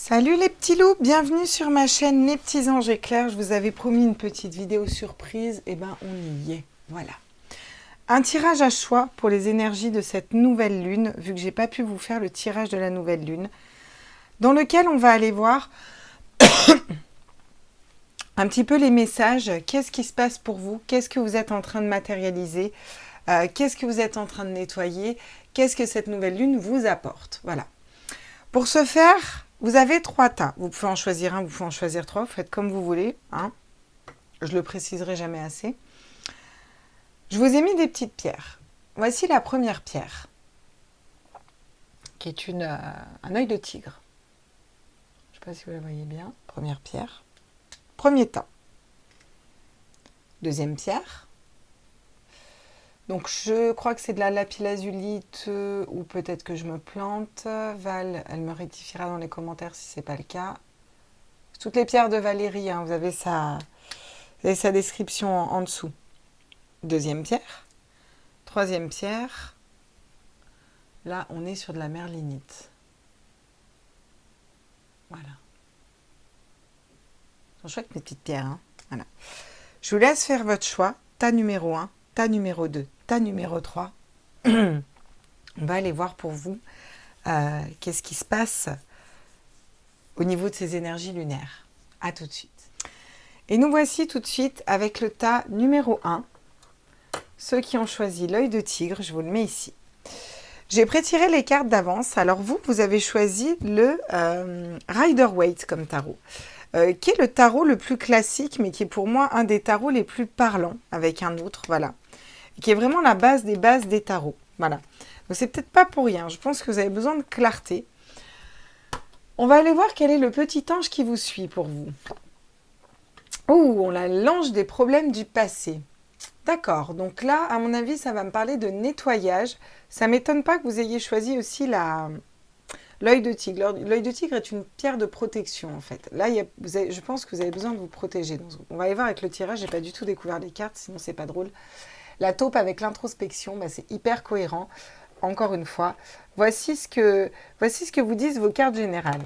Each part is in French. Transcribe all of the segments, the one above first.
Salut les petits loups, bienvenue sur ma chaîne Les Petits Anges Éclairs. Je vous avais promis une petite vidéo surprise, et ben on y est, voilà. Un tirage à choix pour les énergies de cette nouvelle lune, vu que j'ai pas pu vous faire le tirage de la nouvelle lune, dans lequel on va aller voir un petit peu les messages, qu'est-ce qui se passe pour vous, qu'est-ce que vous êtes en train de matérialiser, qu'est-ce que vous êtes en train de nettoyer, qu'est-ce que cette nouvelle lune vous apporte, voilà. Pour ce faire, vous avez 3 tas. Vous pouvez en choisir un, vous pouvez en choisir 3. Vous faites comme vous voulez. Hein. Je le préciserai jamais assez. Je vous ai mis des petites pierres. Voici la première pierre, qui est un œil de tigre. Je ne sais pas si vous la voyez bien. Première pierre. Premier tas. Deuxième pierre. Donc, je crois que c'est de la lapis-lazulite ou peut-être que je me plante. Val, elle me rectifiera dans les commentaires si ce n'est pas le cas. Toutes les pierres de Valérie, hein, vous avez sa description en dessous. Deuxième pierre. Troisième pierre. Là, on est sur de la merlinite. Voilà. Elles sont chouettes mes petites pierres. Hein. Voilà. Je vous laisse faire votre choix. Tas numéro 1, tas numéro 2. Tas numéro 3, on va aller voir pour vous qu'est-ce qui se passe au niveau de ces énergies lunaires. A tout de suite. Et nous voici tout de suite avec le tas numéro 1. Ceux qui ont choisi l'œil de tigre, je vous le mets ici. J'ai prétiré les cartes d'avance. Alors vous avez choisi le Rider-Waite comme tarot, qui est le tarot le plus classique, mais qui est pour moi un des tarots les plus parlants avec un autre, voilà. Qui est vraiment la base des tarots. Voilà. Donc, c'est peut-être pas pour rien. Je pense que vous avez besoin de clarté. On va aller voir quel est le petit ange qui vous suit pour vous. Oh, on a l'ange des problèmes du passé. D'accord. Donc là, à mon avis, ça va me parler de nettoyage. Ça ne m'étonne pas que vous ayez choisi aussi l'œil de tigre. L'œil de tigre est une pierre de protection, en fait. Là, je pense que vous avez besoin de vous protéger. Donc, on va aller voir avec le tirage. Je n'ai pas du tout découvert les cartes, sinon c'est pas drôle. La taupe avec l'introspection, bah, c'est hyper cohérent. Encore une fois, voici ce que vous disent vos cartes générales.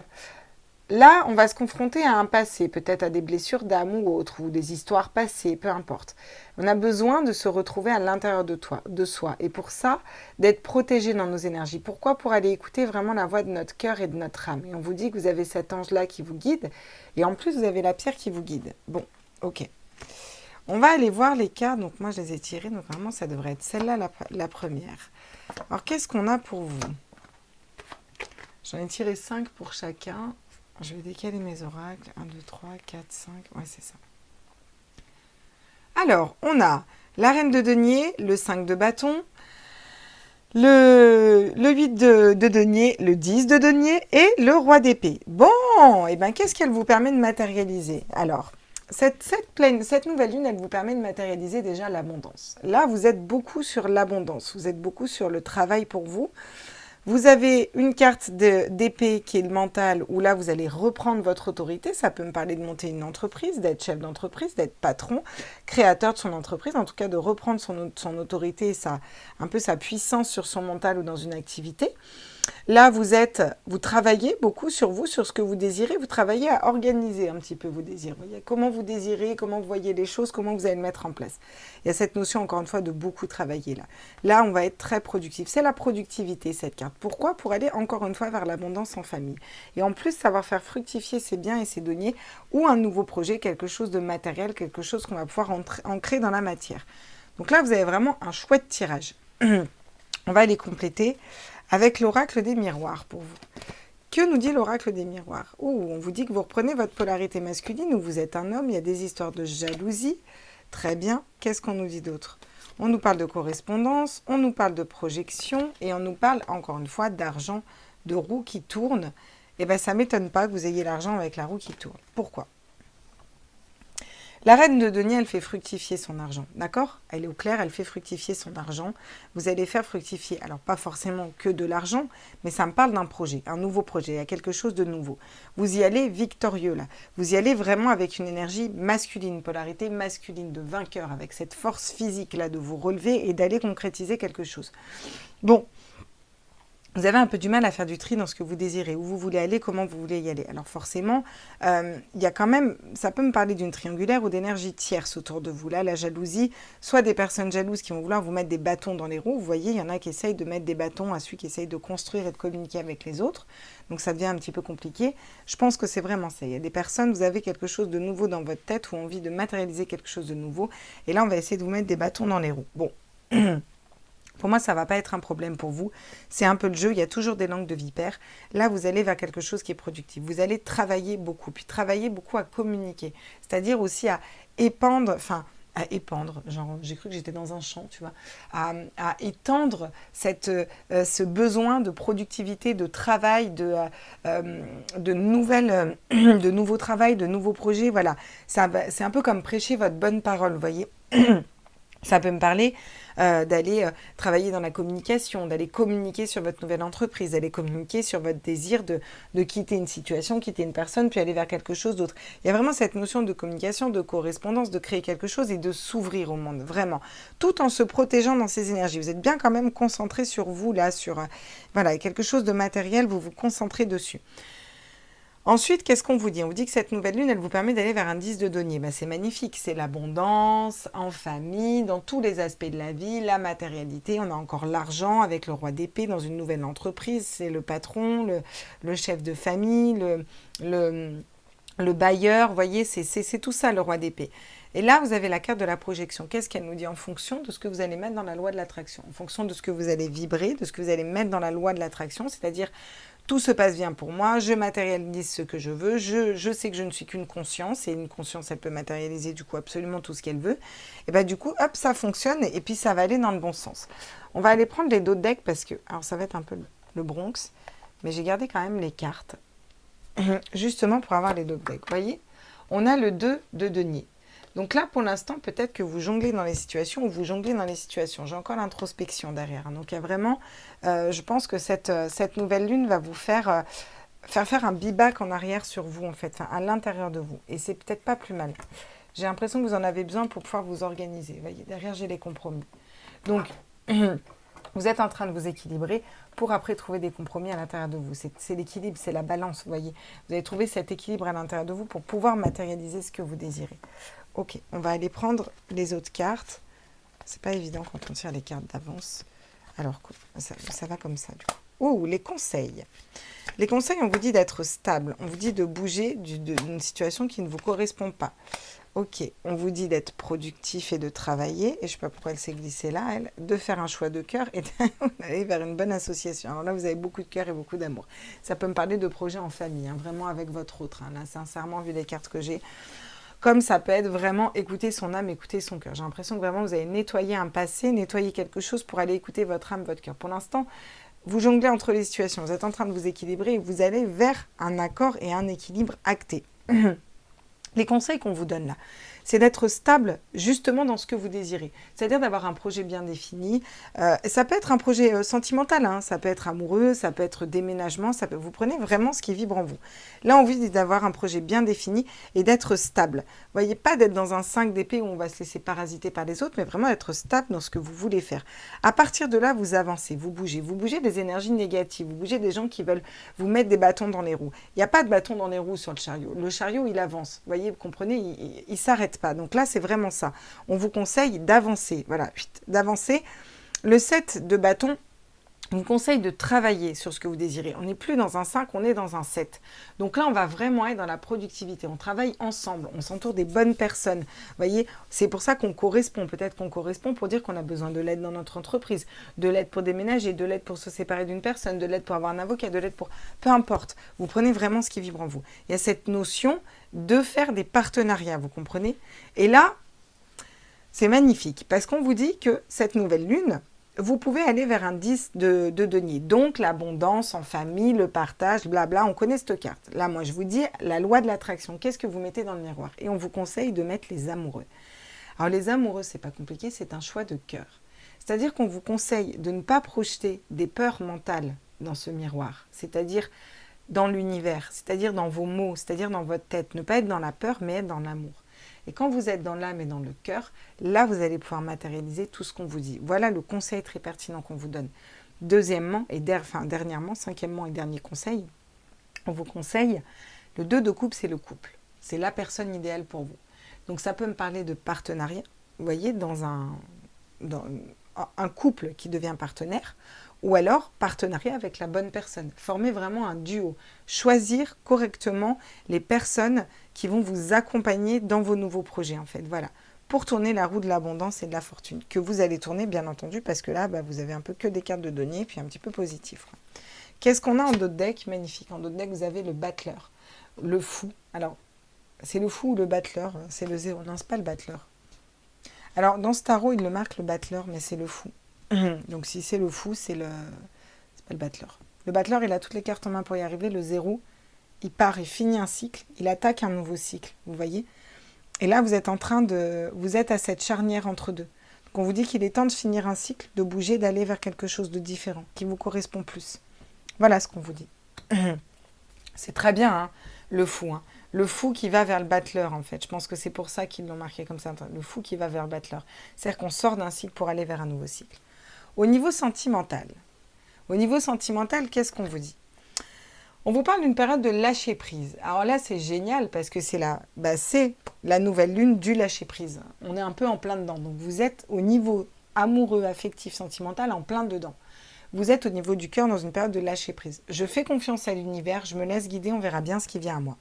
Là, on va se confronter à un passé, peut-être à des blessures d'âme ou autres, ou des histoires passées, peu importe. On a besoin de se retrouver à l'intérieur de soi. Et pour ça, d'être protégé dans nos énergies. Pourquoi ? Pour aller écouter vraiment la voix de notre cœur et de notre âme. Et on vous dit que vous avez cet ange-là qui vous guide. Et en plus, vous avez la pierre qui vous guide. Bon, ok. On va aller voir les cartes. Donc, moi, je les ai tirées. Donc, vraiment, ça devrait être celle-là, la première. Alors, qu'est-ce qu'on a pour vous ? J'en ai tiré 5 pour chacun. Je vais décaler mes oracles. 1, 2, 3, 4, 5. Ouais, c'est ça. Alors, on a la reine de denier, le 5 de bâton, le 8 de denier, le 10 de denier et le roi d'épée. Bon, et bien, qu'est-ce qu'elle vous permet de matérialiser ? Alors, cette nouvelle lune, elle vous permet de matérialiser déjà l'abondance. Là, vous êtes beaucoup sur l'abondance. Vous êtes beaucoup sur le travail pour vous. Vous avez une carte d'épée qui est le mental, où là, vous allez reprendre votre autorité. Ça peut me parler de monter une entreprise, d'être chef d'entreprise, d'être patron, créateur de son entreprise, en tout cas de reprendre son autorité et un peu sa puissance sur son mental ou dans une activité. Là, vous travaillez beaucoup sur vous, sur ce que vous désirez. Vous travaillez à organiser un petit peu vos désirs. Vous voyez, comment vous désirez, comment vous voyez les choses, comment vous allez le mettre en place. Il y a cette notion, encore une fois, de beaucoup travailler là. Là, on va être très productif. C'est la productivité, cette carte. Pourquoi ? Pour aller, encore une fois, vers l'abondance en famille. Et en plus, savoir faire fructifier ses biens et ses deniers ou un nouveau projet, quelque chose de matériel, quelque chose qu'on va pouvoir ancrer dans la matière. Donc là, vous avez vraiment un chouette tirage. On va les compléter avec l'oracle des miroirs pour vous. Que nous dit l'oracle des miroirs ? On vous dit que vous reprenez votre polarité masculine, où vous êtes un homme, il y a des histoires de jalousie. Très bien. Qu'est-ce qu'on nous dit d'autre ? On nous parle de correspondance, on nous parle de projection, et on nous parle, encore une fois, d'argent, de roue qui tourne. Eh bien, ça ne m'étonne pas que vous ayez l'argent avec la roue qui tourne. Pourquoi ? La reine de denier, elle fait fructifier son argent, d'accord ? Elle est au clair, elle fait fructifier son argent. Vous allez faire fructifier, alors pas forcément que de l'argent, mais ça me parle d'un projet, un nouveau projet, il y a quelque chose de nouveau. Vous y allez victorieux là, vous y allez vraiment avec une énergie masculine, polarité masculine de vainqueur, avec cette force physique là de vous relever et d'aller concrétiser quelque chose. Bon, vous avez un peu du mal à faire du tri dans ce que vous désirez, où vous voulez aller, comment vous voulez y aller. Alors forcément, il y a quand même, ça peut me parler d'une triangulaire ou d'énergie tierce autour de vous. Là, la jalousie, soit des personnes jalouses qui vont vouloir vous mettre des bâtons dans les roues. Vous voyez, il y en a qui essayent de mettre des bâtons à celui qui essaye de construire et de communiquer avec les autres. Donc ça devient un petit peu compliqué. Je pense que c'est vraiment ça. Il y a des personnes, vous avez quelque chose de nouveau dans votre tête ou envie de matérialiser quelque chose de nouveau. Et là, on va essayer de vous mettre des bâtons dans les roues. Bon. Pour moi, ça ne va pas être un problème pour vous. C'est un peu le jeu, il y a toujours des langues de vipère. Là, vous allez vers quelque chose qui est productif. Vous allez travailler beaucoup, puis travailler beaucoup à communiquer. C'est-à-dire aussi à épandre, à épandre, genre j'ai cru que j'étais dans un champ, tu vois, à étendre ce besoin de productivité, de travail, de nouveaux travails, de nouveaux projets. Voilà, c'est un peu comme prêcher votre bonne parole, vous voyez. Ça peut me parler d'aller travailler dans la communication, d'aller communiquer sur votre nouvelle entreprise, d'aller communiquer sur votre désir de quitter une situation, quitter une personne, puis aller vers quelque chose d'autre. Il y a vraiment cette notion de communication, de correspondance, de créer quelque chose et de s'ouvrir au monde, vraiment. Tout en se protégeant dans ces énergies. Vous êtes bien quand même concentré sur vous, là, sur voilà, quelque chose de matériel, vous vous concentrez dessus. Ensuite, qu'est-ce qu'on vous dit? On vous dit que cette nouvelle lune, elle vous permet d'aller vers un 10 de denier. Ben, c'est magnifique, c'est l'abondance, en famille, dans tous les aspects de la vie, la matérialité. On a encore l'argent avec le roi d'épée dans une nouvelle entreprise. C'est le patron, le chef de famille, le bailleur. Vous voyez, c'est tout ça, le roi d'épée. Et là, vous avez la carte de la projection. Qu'est-ce qu'elle nous dit? En fonction de ce que vous allez mettre dans la loi de l'attraction, en fonction de ce que vous allez vibrer, de ce que vous allez mettre dans la loi de l'attraction, c'est-à-dire tout se passe bien pour moi, je matérialise ce que je veux, je sais que je ne suis qu'une conscience, et une conscience, elle peut matérialiser du coup absolument tout ce qu'elle veut. Et bien du coup, hop, ça fonctionne, et puis ça va aller dans le bon sens. On va aller prendre les dos de deck parce que, alors ça va être un peu le Bronx, mais j'ai gardé quand même les cartes, justement pour avoir les dos de deck. Vous voyez, on a le 2 de denier. Donc là, pour l'instant, peut-être que vous jonglez dans les situations ou vous jonglez dans les situations. J'ai encore l'introspection derrière. Donc il y a vraiment, je pense que cette nouvelle lune va vous faire un bibac en arrière sur vous, en fait, à l'intérieur de vous. Et c'est peut-être pas plus mal. J'ai l'impression que vous en avez besoin pour pouvoir vous organiser. Vous voyez, derrière, j'ai les compromis. Donc, vous êtes en train de vous équilibrer pour après trouver des compromis à l'intérieur de vous. C'est l'équilibre, c'est la balance, vous voyez. Vous allez trouver cet équilibre à l'intérieur de vous pour pouvoir matérialiser ce que vous désirez. Ok, on va aller prendre les autres cartes. C'est pas évident quand on tire les cartes d'avance. Alors, ça va comme ça, du coup. Oh, les conseils. Les conseils, on vous dit d'être stable. On vous dit de bouger d'une situation qui ne vous correspond pas. Ok, on vous dit d'être productif et de travailler. Et je ne sais pas pourquoi elle s'est glissée là, elle. De faire un choix de cœur et d'aller vers une bonne association. Alors là, vous avez beaucoup de cœur et beaucoup d'amour. Ça peut me parler de projets en famille, hein, vraiment avec votre autre. Hein. Là, sincèrement, vu les cartes que j'ai... Comme ça peut être vraiment écouter son âme, écouter son cœur. J'ai l'impression que vraiment vous avez nettoyé un passé, nettoyé quelque chose pour aller écouter votre âme, votre cœur. Pour l'instant, vous jonglez entre les situations. Vous êtes en train de vous équilibrer et vous allez vers un accord et un équilibre acté. Les conseils qu'on vous donne là, c'est d'être stable justement dans ce que vous désirez. C'est-à-dire d'avoir un projet bien défini. Ça peut être un projet sentimental, hein, ça peut être amoureux, ça peut être déménagement, vous prenez vraiment ce qui vibre en vous. Là, on vous dit d'avoir un projet bien défini et d'être stable. Vous voyez, pas d'être dans un 5 d'épée où on va se laisser parasiter par les autres, mais vraiment être stable dans ce que vous voulez faire. À partir de là, vous avancez, vous bougez des énergies négatives, vous bougez des gens qui veulent vous mettre des bâtons dans les roues. Il n'y a pas de bâton dans les roues sur le chariot. Le chariot, il avance. Vous voyez, vous comprenez, il s'arrête pas. Donc là, c'est vraiment ça. On vous conseille d'avancer. Voilà, d'avancer. Le 7 de bâton vous conseille de travailler sur ce que vous désirez. On n'est plus dans un 5, on est dans un 7. Donc là, on va vraiment être dans la productivité. On travaille ensemble, on s'entoure des bonnes personnes. Vous voyez, c'est pour ça qu'on correspond. Peut-être qu'on correspond pour dire qu'on a besoin de l'aide dans notre entreprise, de l'aide pour déménager, de l'aide pour se séparer d'une personne, de l'aide pour avoir un avocat, de l'aide pour... Peu importe, vous prenez vraiment ce qui vibre en vous. Il y a cette notion de faire des partenariats, vous comprenez? Et là, c'est magnifique parce qu'on vous dit que cette nouvelle lune, vous pouvez aller vers un 10 de denier. Donc, l'abondance en famille, le partage, blabla, on connaît cette carte. Là, moi, je vous dis la loi de l'attraction. Qu'est-ce que vous mettez dans le miroir? Et on vous conseille de mettre les amoureux. Alors, les amoureux, c'est pas compliqué, c'est un choix de cœur. C'est-à-dire qu'on vous conseille de ne pas projeter des peurs mentales dans ce miroir. C'est-à-dire dans l'univers, c'est-à-dire dans vos mots, c'est-à-dire dans votre tête. Ne pas être dans la peur, mais être dans l'amour. Et quand vous êtes dans l'âme et dans le cœur, là, vous allez pouvoir matérialiser tout ce qu'on vous dit. Voilà le conseil très pertinent qu'on vous donne. Deuxièmement, dernièrement, cinquièmement et dernier conseil, on vous conseille, le 2 de coupe, c'est le couple. C'est la personne idéale pour vous. Donc ça peut me parler de partenariat, vous voyez, dans un couple qui devient partenaire, ou alors partenariat avec la bonne personne. Former vraiment un duo. Choisir correctement les personnes qui vont vous accompagner dans vos nouveaux projets, en fait. Voilà. Pour tourner la roue de l'abondance et de la fortune. Que vous allez tourner, bien entendu, parce que là, vous avez un peu que des cartes de denier, puis un petit peu positif. Qu'est-ce qu'on a en dos de deck? Magnifique. En dos de deck, vous avez le battleur, le fou. Alors, c'est le fou ou le battleur? C'est le 0. Non, c'est pas le battleur. Alors, dans ce tarot, il le marque le battleur, mais c'est le fou. Donc, si c'est le fou, c'est pas le battleur. Le battleur, il a toutes les cartes en main pour y arriver. Le 0, il part, il finit un cycle, il attaque un nouveau cycle, vous voyez. Et là, vous êtes à cette charnière entre deux. Donc, on vous dit qu'il est temps de finir un cycle, de bouger, d'aller vers quelque chose de différent, qui vous correspond plus. Voilà ce qu'on vous dit. C'est très bien, hein, le fou. Hein. Le fou qui va vers le battleur, en fait. Je pense que c'est pour ça qu'ils l'ont marqué comme ça. Le fou qui va vers le battleur. C'est-à-dire qu'on sort d'un cycle pour aller vers un nouveau cycle. Au niveau sentimental, qu'est-ce qu'on vous dit? On vous parle d'une période de lâcher prise. Alors là, c'est génial parce que c'est la nouvelle lune du lâcher prise. On est un peu en plein dedans. Donc vous êtes au niveau amoureux, affectif, sentimental, en plein dedans. Vous êtes au niveau du cœur dans une période de lâcher prise. Je fais confiance à l'univers, je me laisse guider, on verra bien ce qui vient à moi.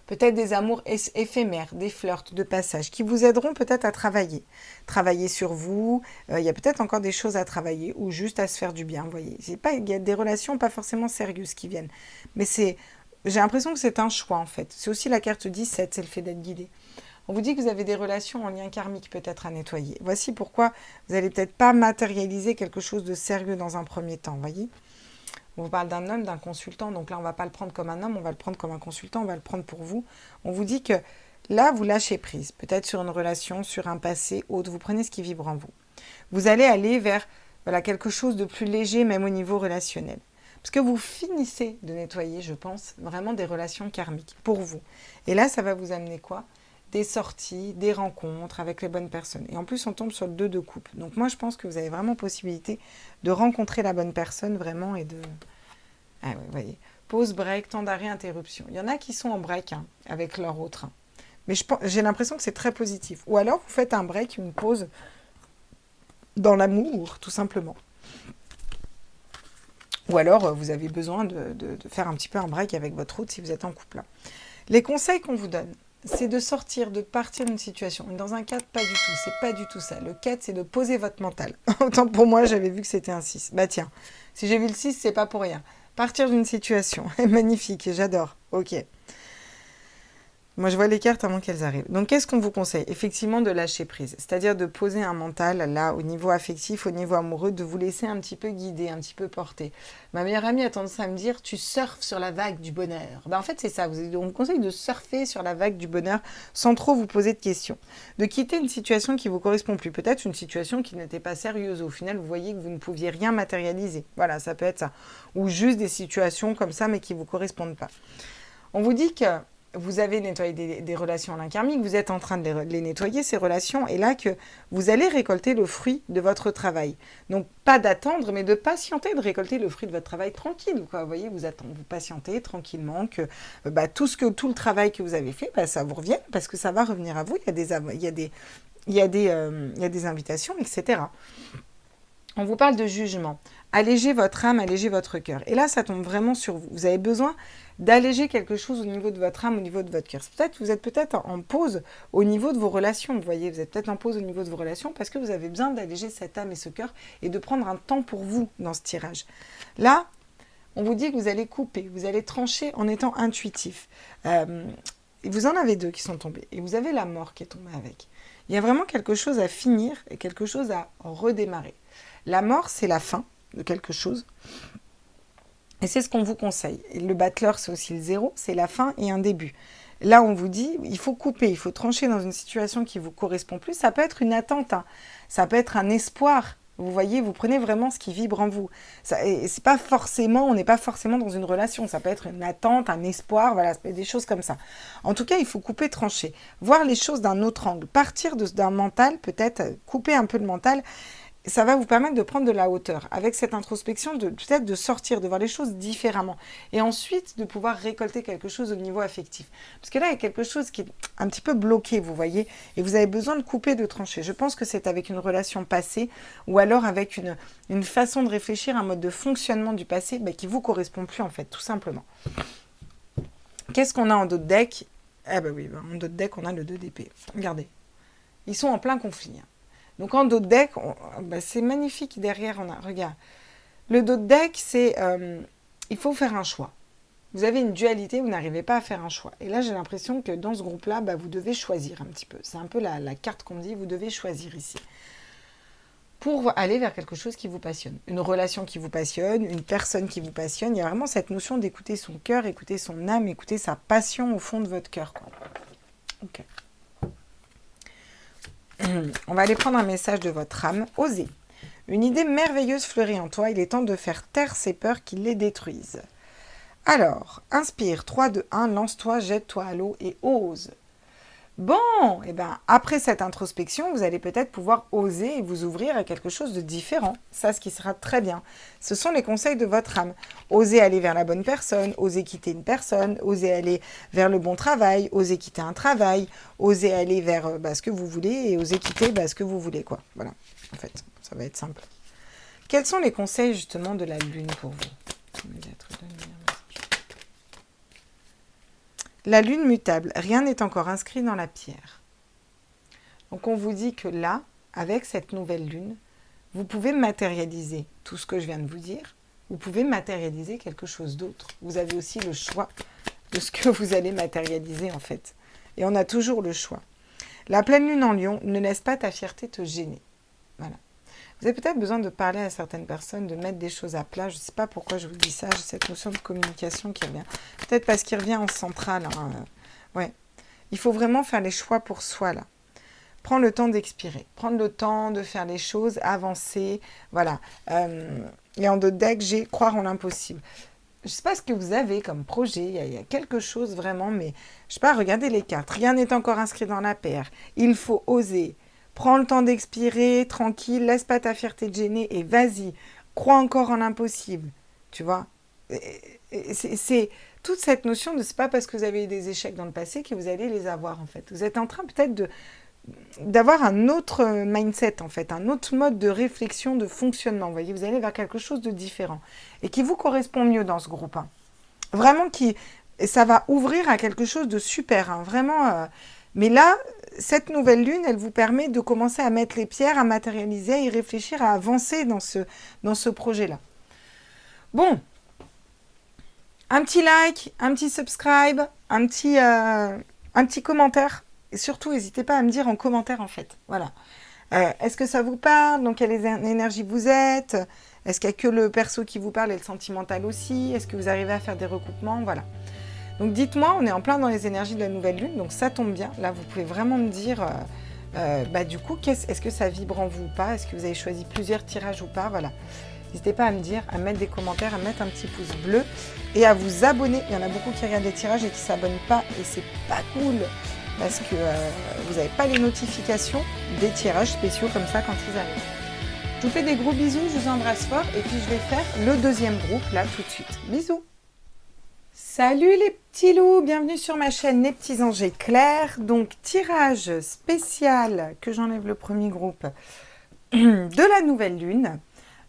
Peut-être des amours éphémères, des flirts de passage qui vous aideront peut-être à travailler. Travailler sur vous, il y a peut-être encore des choses à travailler ou juste à se faire du bien, vous voyez. Il y a des relations pas forcément sérieuses qui viennent. Mais j'ai l'impression que c'est un choix en fait. C'est aussi la carte 17, c'est le fait d'être guidé. On vous dit que vous avez des relations en lien karmique peut-être à nettoyer. Voici pourquoi vous n'allez peut-être pas matérialiser quelque chose de sérieux dans un premier temps, vous voyez. On vous parle d'un homme, d'un consultant, donc là on ne va pas le prendre comme un homme, on va le prendre comme un consultant, on va le prendre pour vous. On vous dit que là vous lâchez prise, peut-être sur une relation, sur un passé autre, vous prenez ce qui vibre en vous. Vous allez aller vers quelque chose de plus léger, même au niveau relationnel. Parce que vous finissez de nettoyer, je pense, vraiment des relations karmiques pour vous. Et là ça va vous amener quoi? Des sorties, des rencontres avec les bonnes personnes. Et en plus, on tombe sur le 2 de coupe. Donc moi, je pense que vous avez vraiment possibilité de rencontrer la bonne personne, vraiment, et de... Ah ouais, vous voyez. Pause, break, temps d'arrêt, interruption. Il y en a qui sont en break avec leur autre. Mais j'ai l'impression que c'est très positif. Ou alors, vous faites un break, une pause dans l'amour, tout simplement. Ou alors, vous avez besoin de faire un petit peu un break avec votre autre si vous êtes en couple. Les conseils qu'on vous donne, c'est de sortir, de partir d'une situation. Dans un 4, pas du tout. C'est pas du tout ça. Le 4, c'est de poser votre mental. Autant pour moi, j'avais vu que c'était un 6. Bah tiens, si j'ai vu le 6, c'est pas pour rien. Partir d'une situation. Magnifique, j'adore. Ok. Moi, je vois les cartes avant qu'elles arrivent. Donc, qu'est-ce qu'on vous conseille? Effectivement, de lâcher prise. C'est-à-dire de poser un mental, là, au niveau affectif, au niveau amoureux, de vous laisser un petit peu guider, un petit peu porter. Ma meilleure amie a tendance à me dire, tu surfes sur la vague du bonheur. En fait, c'est ça. On vous conseille de surfer sur la vague du bonheur sans trop vous poser de questions. De quitter une situation qui ne vous correspond plus. Peut-être une situation qui n'était pas sérieuse. Au final, vous voyez que vous ne pouviez rien matérialiser. Voilà, ça peut être ça. Ou juste des situations comme ça, mais qui ne vous correspondent pas. On vous dit que vous avez nettoyé des relations en lien karmique, vous êtes en train de les nettoyer, ces relations, et là que vous allez récolter le fruit de votre travail. Donc, pas d'attendre, mais de patienter, de récolter le fruit de votre travail tranquille. Quoi. Vous voyez, vous patientez tranquillement, que tout le travail que vous avez fait, ça vous revienne, parce que ça va revenir à vous. Il y a des invitations, etc. On vous parle de jugement. Allégez votre âme, allégez votre cœur. Et là, ça tombe vraiment sur vous. Vous avez besoin d'alléger quelque chose au niveau de votre âme, au niveau de votre cœur. Vous êtes peut-être en pause au niveau de vos relations. Vous voyez, vous êtes peut-être en pause au niveau de vos relations parce que vous avez besoin d'alléger cette âme et ce cœur et de prendre un temps pour vous dans ce tirage. Là, on vous dit que vous allez couper, vous allez trancher en étant intuitif. Vous en avez 2 qui sont tombés et vous avez la mort qui est tombée avec. Il y a vraiment quelque chose à finir et quelque chose à redémarrer. La mort, c'est la fin de quelque chose. Et c'est ce qu'on vous conseille. Et le battleur, c'est aussi le 0, c'est la fin et un début. Là, on vous dit, il faut couper, il faut trancher dans une situation qui ne vous correspond plus. Ça peut être une attente, ça peut être un espoir. Vous voyez, vous prenez vraiment ce qui vibre en vous. C'est pas forcément, on n'est pas forcément dans une relation. Ça peut être une attente, un espoir, voilà, des choses comme ça. En tout cas, il faut couper, trancher. Voir les choses d'un autre angle. Partir d'un mental, peut-être, couper un peu le mental. ça va vous permettre de prendre de la hauteur. Avec cette introspection, peut-être de sortir, de voir les choses différemment. Et ensuite, de pouvoir récolter quelque chose au niveau affectif. Parce que là, il y a quelque chose qui est un petit peu bloqué, vous voyez. Et vous avez besoin de couper, de trancher. Je pense que c'est avec une relation passée ou alors avec une façon de réfléchir, un mode de fonctionnement du passé qui ne vous correspond plus, en fait, tout simplement. Qu'est-ce qu'on a en dos de deck? Eh ben oui, en dos de deck, on a le 2 d'épée. Regardez. Ils sont en plein conflit. Donc en dos de deck, c'est magnifique derrière, regarde. Le dos de deck, c'est, il faut faire un choix. Vous avez une dualité, vous n'arrivez pas à faire un choix. Et là, j'ai l'impression que dans ce groupe-là, vous devez choisir un petit peu. C'est un peu la carte qu'on me dit, vous devez choisir ici. Pour aller vers quelque chose qui vous passionne. Une relation qui vous passionne, une personne qui vous passionne. Il y a vraiment cette notion d'écouter son cœur, écouter son âme, écouter sa passion au fond de votre cœur. Ok. On va aller prendre un message de votre âme. Osez. Une idée merveilleuse fleurit en toi. Il est temps de faire taire ces peurs qui les détruisent. Alors, inspire. 3, 2, 1. Lance-toi, jette-toi à l'eau et ose. Bon, et après cette introspection, vous allez peut-être pouvoir oser et vous ouvrir à quelque chose de différent. Ça, ce qui sera très bien. Ce sont les conseils de votre âme. Osez aller vers la bonne personne, osez quitter une personne, osez aller vers le bon travail, osez quitter un travail, osez aller vers ce que vous voulez et osez quitter ce que vous voulez, quoi. Voilà, en fait, ça va être simple. Quels sont les conseils, justement, de la lune pour vous? La lune mutable, rien n'est encore inscrit dans la pierre. Donc on vous dit que là, avec cette nouvelle lune, vous pouvez matérialiser tout ce que je viens de vous dire. Vous pouvez matérialiser quelque chose d'autre. Vous avez aussi le choix de ce que vous allez matérialiser en fait. Et on a toujours le choix. La pleine lune en Lion, ne laisse pas ta fierté te gêner. Voilà. Vous avez peut-être besoin de parler à certaines personnes, de mettre des choses à plat. Je ne sais pas pourquoi je vous dis ça. J'ai cette notion de communication qui revient. Peut-être parce qu'il revient en centrale. Hein. Ouais. Il faut vraiment faire les choix pour soi, là. Prendre le temps d'expirer. Prendre le temps de faire les choses, avancer. Voilà. Et en dos de deck, j'ai croire en l'impossible. Je ne sais pas ce que vous avez comme projet. Il y a quelque chose vraiment, mais je ne sais pas, regardez les cartes. Rien n'est encore inscrit dans la paire. Il faut oser. Prends le temps d'expirer, tranquille, laisse pas ta fierté te gêner et vas-y, crois encore en l'impossible, tu vois. C'est toute cette notion de c'est pas parce que vous avez eu des échecs dans le passé que vous allez les avoir en fait. Vous êtes en train peut-être d'avoir un autre mindset en fait, un autre mode de réflexion, de fonctionnement. Vous voyez, vous allez vers quelque chose de différent et qui vous correspond mieux dans ce groupe. Hein. Vraiment ça va ouvrir à quelque chose de super, hein, vraiment. Mais là, cette nouvelle lune, elle vous permet de commencer à mettre les pierres, à matérialiser, à y réfléchir, à avancer dans ce projet-là. Bon, un petit like, un petit subscribe, un petit commentaire. Et surtout, n'hésitez pas à me dire en commentaire, en fait. Voilà. Est-ce que ça vous parle? Dans quelle énergie vous êtes? Est-ce qu'il n'y a que le perso qui vous parle et le sentimental aussi? Est-ce que vous arrivez à faire des recoupements? Voilà. Donc dites-moi, on est en plein dans les énergies de la nouvelle lune, donc ça tombe bien. Là, vous pouvez vraiment me dire, du coup, est-ce que ça vibre en vous ou pas? Est-ce que vous avez choisi plusieurs tirages ou pas? Voilà. N'hésitez pas à me dire, à mettre des commentaires, à mettre un petit pouce bleu et à vous abonner. Il y en a beaucoup qui regardent les tirages et qui ne s'abonnent pas et c'est pas cool parce que vous n'avez pas les notifications des tirages spéciaux comme ça quand ils arrivent. Je vous fais des gros bisous, je vous embrasse fort et puis je vais faire le deuxième groupe là tout de suite. Bisous! Salut les petits loups, bienvenue sur ma chaîne Les Petits Anges Éclairs. Donc tirage spécial, que j'enlève le premier groupe, de la nouvelle lune.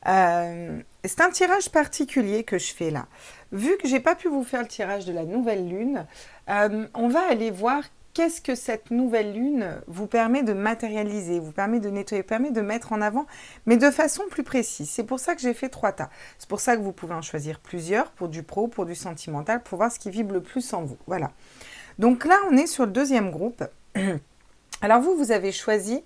C'est un tirage particulier que je fais là. Vu que j'ai pas pu vous faire le tirage de la nouvelle lune, on va aller voir qu'est-ce que cette nouvelle lune vous permet de matérialiser, vous permet de nettoyer, permet de mettre en avant, mais de façon plus précise. C'est pour ça que j'ai fait 3 tas. C'est pour ça que vous pouvez en choisir plusieurs, pour du pro, pour du sentimental, pour voir ce qui vibre le plus en vous. Voilà. Donc là, on est sur le deuxième groupe. Alors vous avez choisi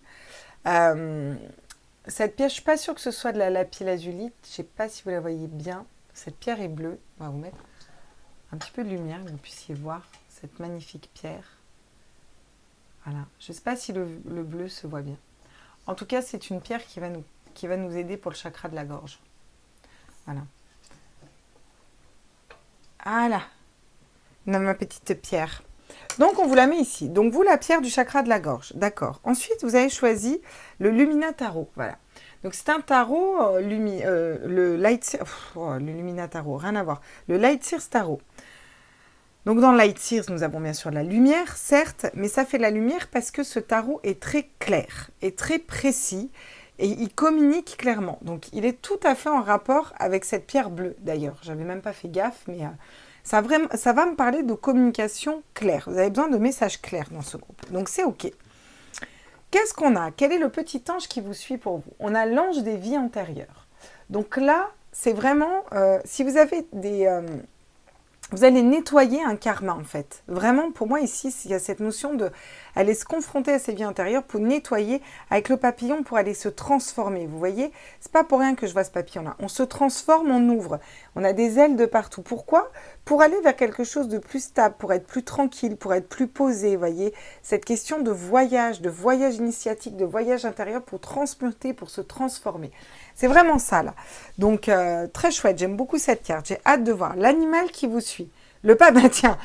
cette pierre. Je ne suis pas sûre que ce soit de la lapis-lazuli. Je ne sais pas si vous la voyez bien. Cette pierre est bleue. On va vous mettre un petit peu de lumière, que vous puissiez voir cette magnifique pierre. Voilà, je ne sais pas si le bleu se voit bien. En tout cas, c'est une pierre qui va nous aider pour le chakra de la gorge. Voilà. Voilà. Ma petite pierre. Donc, on vous la met ici. Donc, vous, la pierre du chakra de la gorge. D'accord. Ensuite, vous avez choisi le Lumina Tarot. Voilà. Donc c'est un tarot, le Light Sears, le Lumina Tarot, rien à voir. Le Light Sears Tarot. Donc dans Light Sears, nous avons bien sûr la lumière, certes, mais ça fait la lumière parce que ce tarot est très clair, est très précis, et il communique clairement. Donc il est tout à fait en rapport avec cette pierre bleue, d'ailleurs. J'avais même pas fait gaffe, mais ça va me parler de communication claire. Vous avez besoin de messages clairs dans ce groupe. Donc c'est OK. Qu'est-ce qu'on a? Quel est le petit ange qui vous suit pour vous? On a l'ange des vies antérieures. Donc là, c'est vraiment, si vous avez vous allez nettoyer un karma en fait. Vraiment, pour moi ici, il y a cette notion de aller se confronter à ses vies antérieures pour nettoyer avec le papillon pour aller se transformer. Vous voyez, c'est pas pour rien que je vois ce papillon-là. On se transforme, on ouvre. On a des ailes de partout. Pourquoi? Pour aller vers quelque chose de plus stable, pour être plus tranquille, pour être plus posé. Vous voyez, cette question de voyage initiatique, de voyage intérieur pour transmuter, pour se transformer. C'est vraiment ça là. Donc très chouette, j'aime beaucoup cette carte. J'ai hâte de voir l'animal qui vous suit. Le papillon, tiens,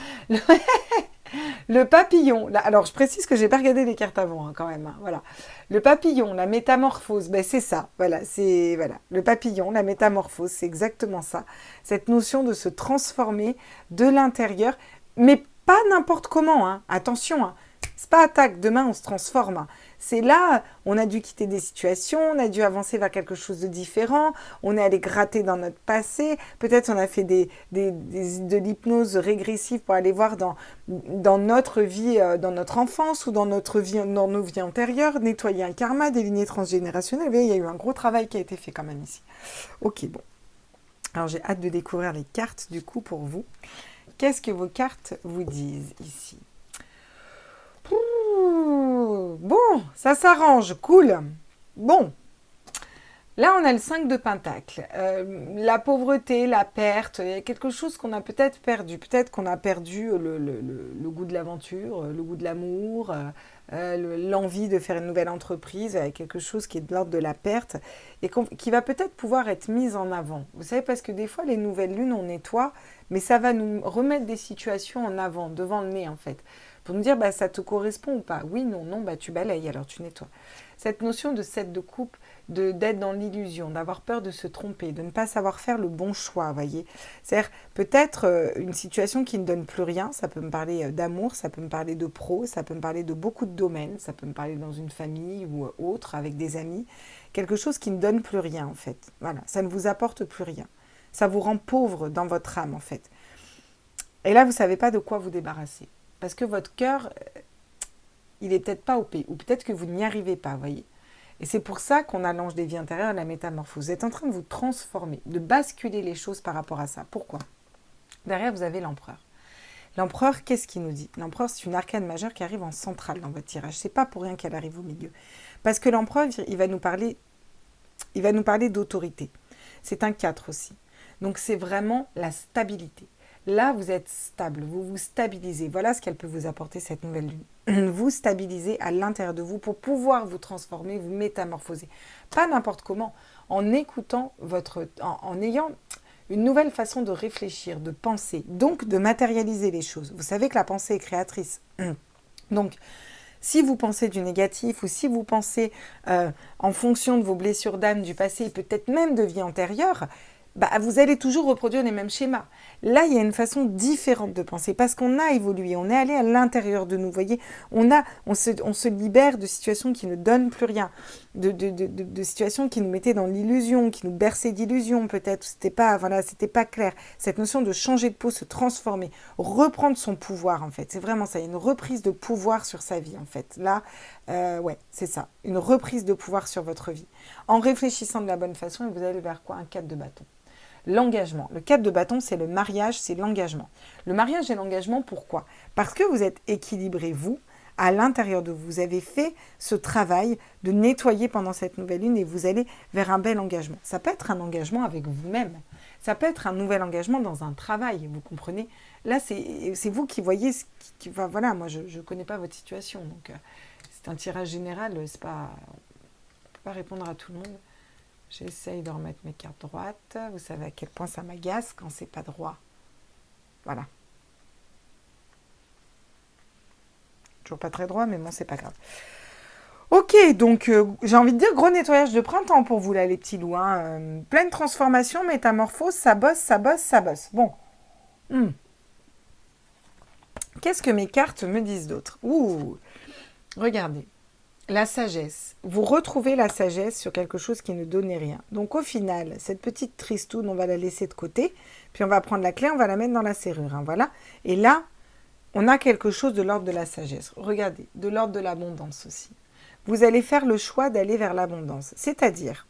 le papillon. Là, alors je précise que j'ai pas regardé les cartes avant quand même. Hein, voilà. Le papillon, la métamorphose, ben c'est ça. Voilà, c'est voilà. Le papillon, la métamorphose, c'est exactement ça. Cette notion de se transformer de l'intérieur, mais pas n'importe comment. Hein. Attention, hein. C'est pas attaque. Demain on se transforme. Hein. C'est là, on a dû quitter des situations, on a dû avancer vers quelque chose de différent, on est allé gratter dans notre passé, peut-être on a fait de l'hypnose régressive pour aller voir dans notre vie, dans notre enfance ou dans notre vie, dans nos vies antérieures, nettoyer un karma, des lignées transgénérationnelles. Vous voyez, il y a eu un gros travail qui a été fait quand même ici. Ok, bon. Alors j'ai hâte de découvrir les cartes du coup pour vous. Qu'est-ce que vos cartes vous disent ici ? Bon, ça s'arrange, cool. Bon, là on a le 5 de Pentacle. La pauvreté, la perte, il y a quelque chose qu'on a peut-être perdu. Peut-être qu'on a perdu le goût de l'aventure, le goût de l'amour, l'envie de faire une nouvelle entreprise, quelque chose qui est de l'ordre de la perte et qui va peut-être pouvoir être mise en avant. Vous savez, parce que des fois les nouvelles lunes, on nettoie, mais ça va nous remettre des situations en avant, devant le nez en fait. Pour nous dire, bah, ça te correspond ou pas. Oui, non, non, bah, tu balayes, alors tu nettoies. Cette notion de 7 de coupe, d'être dans l'illusion, d'avoir peur de se tromper, de ne pas savoir faire le bon choix, voyez. C'est-à-dire, peut-être une situation qui ne donne plus rien, ça peut me parler d'amour, ça peut me parler de pro, ça peut me parler de beaucoup de domaines, ça peut me parler dans une famille ou autre, avec des amis. Quelque chose qui ne donne plus rien, en fait. Voilà, ça ne vous apporte plus rien. Ça vous rend pauvre dans votre âme, en fait. Et là, vous ne savez pas de quoi vous débarrasser. Parce que votre cœur, il n'est peut-être pas OP, ou peut-être que vous n'y arrivez pas, vous voyez. Et c'est pour ça qu'on a l'ange des vies intérieures, la métamorphose. Vous êtes en train de vous transformer, de basculer les choses par rapport à ça. Pourquoi? Derrière, vous avez l'empereur. L'empereur, qu'est-ce qu'il nous dit? L'empereur, c'est une arcane majeure qui arrive en centrale dans votre tirage. C'est pas pour rien qu'elle arrive au milieu. Parce que l'empereur, il va nous parler d'autorité. C'est un 4 aussi. Donc c'est vraiment la stabilité. Là, vous êtes stable, vous vous stabilisez. Voilà ce qu'elle peut vous apporter, cette nouvelle lune. Vous stabilisez à l'intérieur de vous pour pouvoir vous transformer, vous métamorphoser. Pas n'importe comment, en écoutant en ayant une nouvelle façon de réfléchir, de penser, donc de matérialiser les choses. Vous savez que la pensée est créatrice. Donc, si vous pensez du négatif ou si vous pensez en fonction de vos blessures d'âme du passé et peut-être même de vie antérieure, bah, vous allez toujours reproduire les mêmes schémas. Là, il y a une façon différente de penser parce qu'on a évolué, on est allé à l'intérieur de nous. Vous voyez, on se libère de situations qui ne donnent plus rien, de situations qui nous mettaient dans l'illusion, qui nous berçaient d'illusions peut-être. C'était pas clair. Cette notion de changer de peau, se transformer, reprendre son pouvoir en fait. C'est vraiment ça. Il y a une reprise de pouvoir sur sa vie en fait. Là, ouais, c'est ça. Une reprise de pouvoir sur votre vie. En réfléchissant de la bonne façon, et vous allez vers quoi? Un 4 de bâton. L'engagement. Le 4 de bâton, c'est le mariage, c'est l'engagement. Le mariage et l'engagement, pourquoi? Parce que vous êtes équilibré, vous, à l'intérieur de vous. Vous avez fait ce travail de nettoyer pendant cette nouvelle lune et vous allez vers un bel engagement. Ça peut être un engagement avec vous-même. Ça peut être un nouvel engagement dans un travail, vous comprenez? Là, c'est vous qui voyez ce qui va... Voilà, moi, je ne connais pas votre situation. Donc, c'est un tirage général, c'est pas... On ne peut pas répondre à tout le monde. J'essaye de remettre mes cartes droites. Vous savez à quel point ça m'agace quand c'est pas droit. Voilà. Toujours pas très droit, mais bon, c'est pas grave. Ok, donc j'ai envie de dire gros nettoyage de printemps pour vous là les petits loups. Hein. Pleine transformation, métamorphose, ça bosse, ça bosse, ça bosse. Bon, hmm. Qu'est-ce que mes cartes me disent d'autre? Ouh, regardez, la sagesse. Vous retrouvez la sagesse sur quelque chose qui ne donnait rien. Donc au final, cette petite tristoune, on va la laisser de côté, puis on va prendre la clé, on va la mettre dans la serrure. Hein, voilà. Et là, on a quelque chose de l'ordre de la sagesse. Regardez, de l'ordre de l'abondance aussi. Vous allez faire le choix d'aller vers l'abondance, c'est-à-dire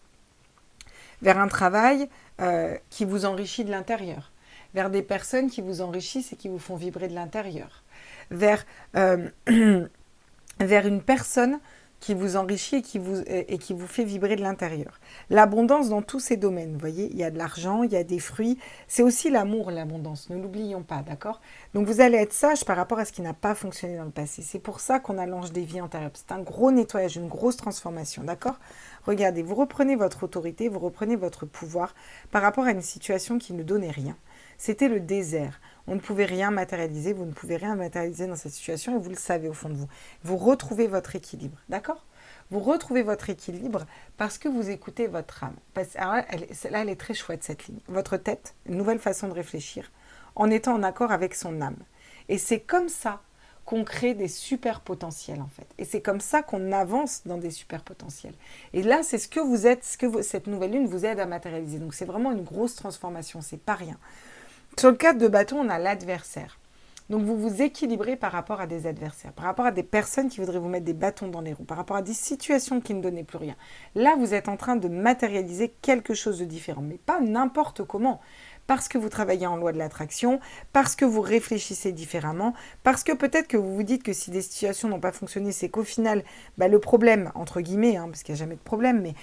vers un travail qui vous enrichit de l'intérieur, vers des personnes qui vous enrichissent et qui vous font vibrer de l'intérieur, vers, vers une personne qui vous enrichit et qui vous fait vibrer de l'intérieur. L'abondance dans tous ces domaines, vous voyez, il y a de l'argent, il y a des fruits, c'est aussi l'amour, l'abondance, ne l'oublions pas, d'accord? Donc vous allez être sage par rapport à ce qui n'a pas fonctionné dans le passé. C'est pour ça qu'on a l'ange des vies antérieures. C'est un gros nettoyage, une grosse transformation, d'accord? Regardez, vous reprenez votre autorité, vous reprenez votre pouvoir par rapport à une situation qui ne donnait rien. C'était le désert. On ne pouvait rien matérialiser, vous ne pouvez rien matérialiser dans cette situation et vous le savez au fond de vous. Vous retrouvez votre équilibre, d'accord? Vous retrouvez votre équilibre parce que vous écoutez votre âme. Alors là, elle est très chouette cette ligne. Votre tête, une nouvelle façon de réfléchir, en étant en accord avec son âme. Et c'est comme ça qu'on crée des super potentiels en fait. Et c'est comme ça qu'on avance dans des super potentiels. Et là, c'est ce que vous êtes, cette nouvelle lune vous aide à matérialiser. Donc c'est vraiment une grosse transformation, c'est pas rien. Sur le cadre de bâton, on a l'adversaire. Donc vous vous équilibrez par rapport à des adversaires, par rapport à des personnes qui voudraient vous mettre des bâtons dans les roues, par rapport à des situations qui ne donnaient plus rien. Là, vous êtes en train de matérialiser quelque chose de différent, mais pas n'importe comment. Parce que vous travaillez en loi de l'attraction, parce que vous réfléchissez différemment, parce que peut-être que vous vous dites que si des situations n'ont pas fonctionné, c'est qu'au final, le problème, entre guillemets, hein, parce qu'il n'y a jamais de problème, mais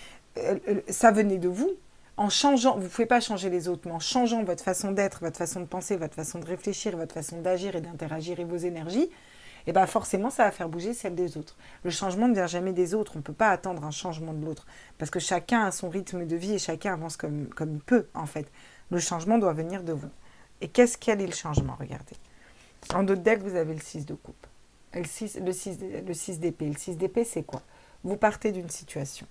ça venait de vous. En changeant, vous ne pouvez pas changer les autres, mais en changeant votre façon d'être, votre façon de penser, votre façon de réfléchir, votre façon d'agir et d'interagir et vos énergies, et bien forcément, ça va faire bouger celle des autres. Le changement ne vient jamais des autres. On ne peut pas attendre un changement de l'autre. Parce que chacun a son rythme de vie et chacun avance comme il peut, en fait. Le changement doit venir de vous. Et quel est le changement? Regardez. En d'autres decks, vous avez le 6 de coupe. Le 6 d'épée. Le 6 d'épée, c'est quoi? Vous partez d'une situation.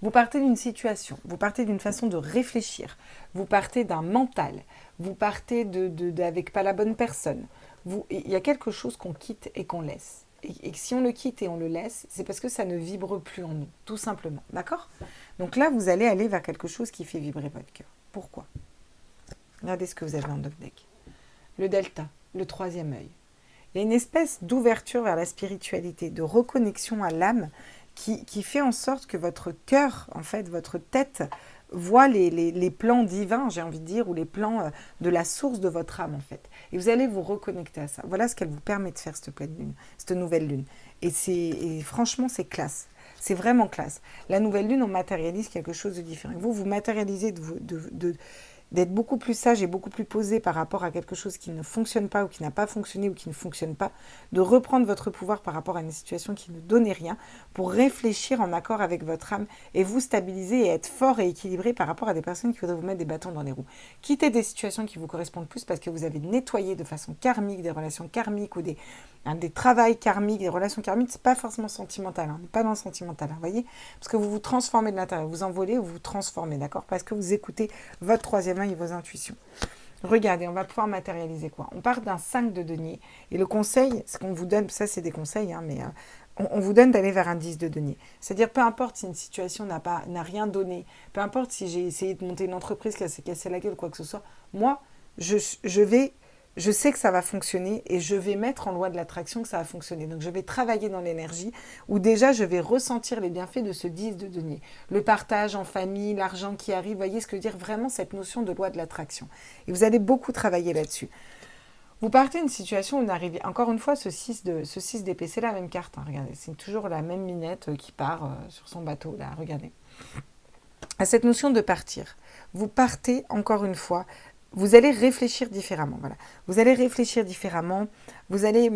Vous partez d'une situation, vous partez d'une façon de réfléchir, vous partez d'un mental, vous partez avec pas la bonne personne. Il y a quelque chose qu'on quitte et qu'on laisse. Et si on le quitte et on le laisse, c'est parce que ça ne vibre plus en nous, tout simplement. D'accord? Donc là, vous allez aller vers quelque chose qui fait vibrer votre cœur. Pourquoi? Regardez ce que vous avez dans le deck. Le delta, le troisième œil. Il y a une espèce d'ouverture vers la spiritualité, de reconnexion à l'âme qui fait en sorte que votre cœur, en fait, votre tête, voit les plans divins, j'ai envie de dire, ou les plans de la source de votre âme, en fait. Et vous allez vous reconnecter à ça. Voilà ce qu'elle vous permet de faire, cette pleine lune, cette nouvelle lune. Et franchement, c'est classe. C'est vraiment classe. La nouvelle lune, on matérialise quelque chose de différent. Vous matérialisez d'être beaucoup plus sage et beaucoup plus posé par rapport à quelque chose qui ne fonctionne pas ou qui n'a pas fonctionné ou qui ne fonctionne pas, de reprendre votre pouvoir par rapport à une situation qui ne donnait rien pour réfléchir en accord avec votre âme et vous stabiliser et être fort et équilibré par rapport à des personnes qui voudraient vous mettre des bâtons dans les roues. Quittez des situations qui vous correspondent plus parce que vous avez nettoyé de façon karmique des relations karmiques ou des travails karmiques, des relations karmiques. C'est pas forcément sentimental, on n'est pas dans le sentimental, vous voyez, parce que vous vous transformez de l'intérieur, vous envolez ou vous vous transformez, d'accord, parce que vous écoutez votre troisième œil et vos intuitions. Regardez, on va pouvoir matérialiser quoi? On part d'un 5 de denier et le conseil, ce qu'on vous donne, ça c'est des conseils, hein, mais on vous donne d'aller vers un 10 de denier. C'est-à-dire, peu importe si une situation n'a rien donné, peu importe si j'ai essayé de monter une entreprise qui s'est cassée la gueule, quoi que ce soit, moi, je sais que ça va fonctionner et je vais mettre en loi de l'attraction que ça va fonctionner. Donc, je vais travailler dans l'énergie où déjà, je vais ressentir les bienfaits de ce 10 de denier. Le partage en famille, l'argent qui arrive, voyez ce que je veux dire, vraiment cette notion de loi de l'attraction. Et vous allez beaucoup travailler là-dessus. Vous partez d'une situation où on arrive, encore une fois, ce 6 d'épée, c'est la même carte, hein, regardez, c'est toujours la même minette qui part sur son bateau, là, regardez. À cette notion de partir, vous partez, encore une fois, vous allez réfléchir différemment, voilà. Vous allez réfléchir différemment, vous allez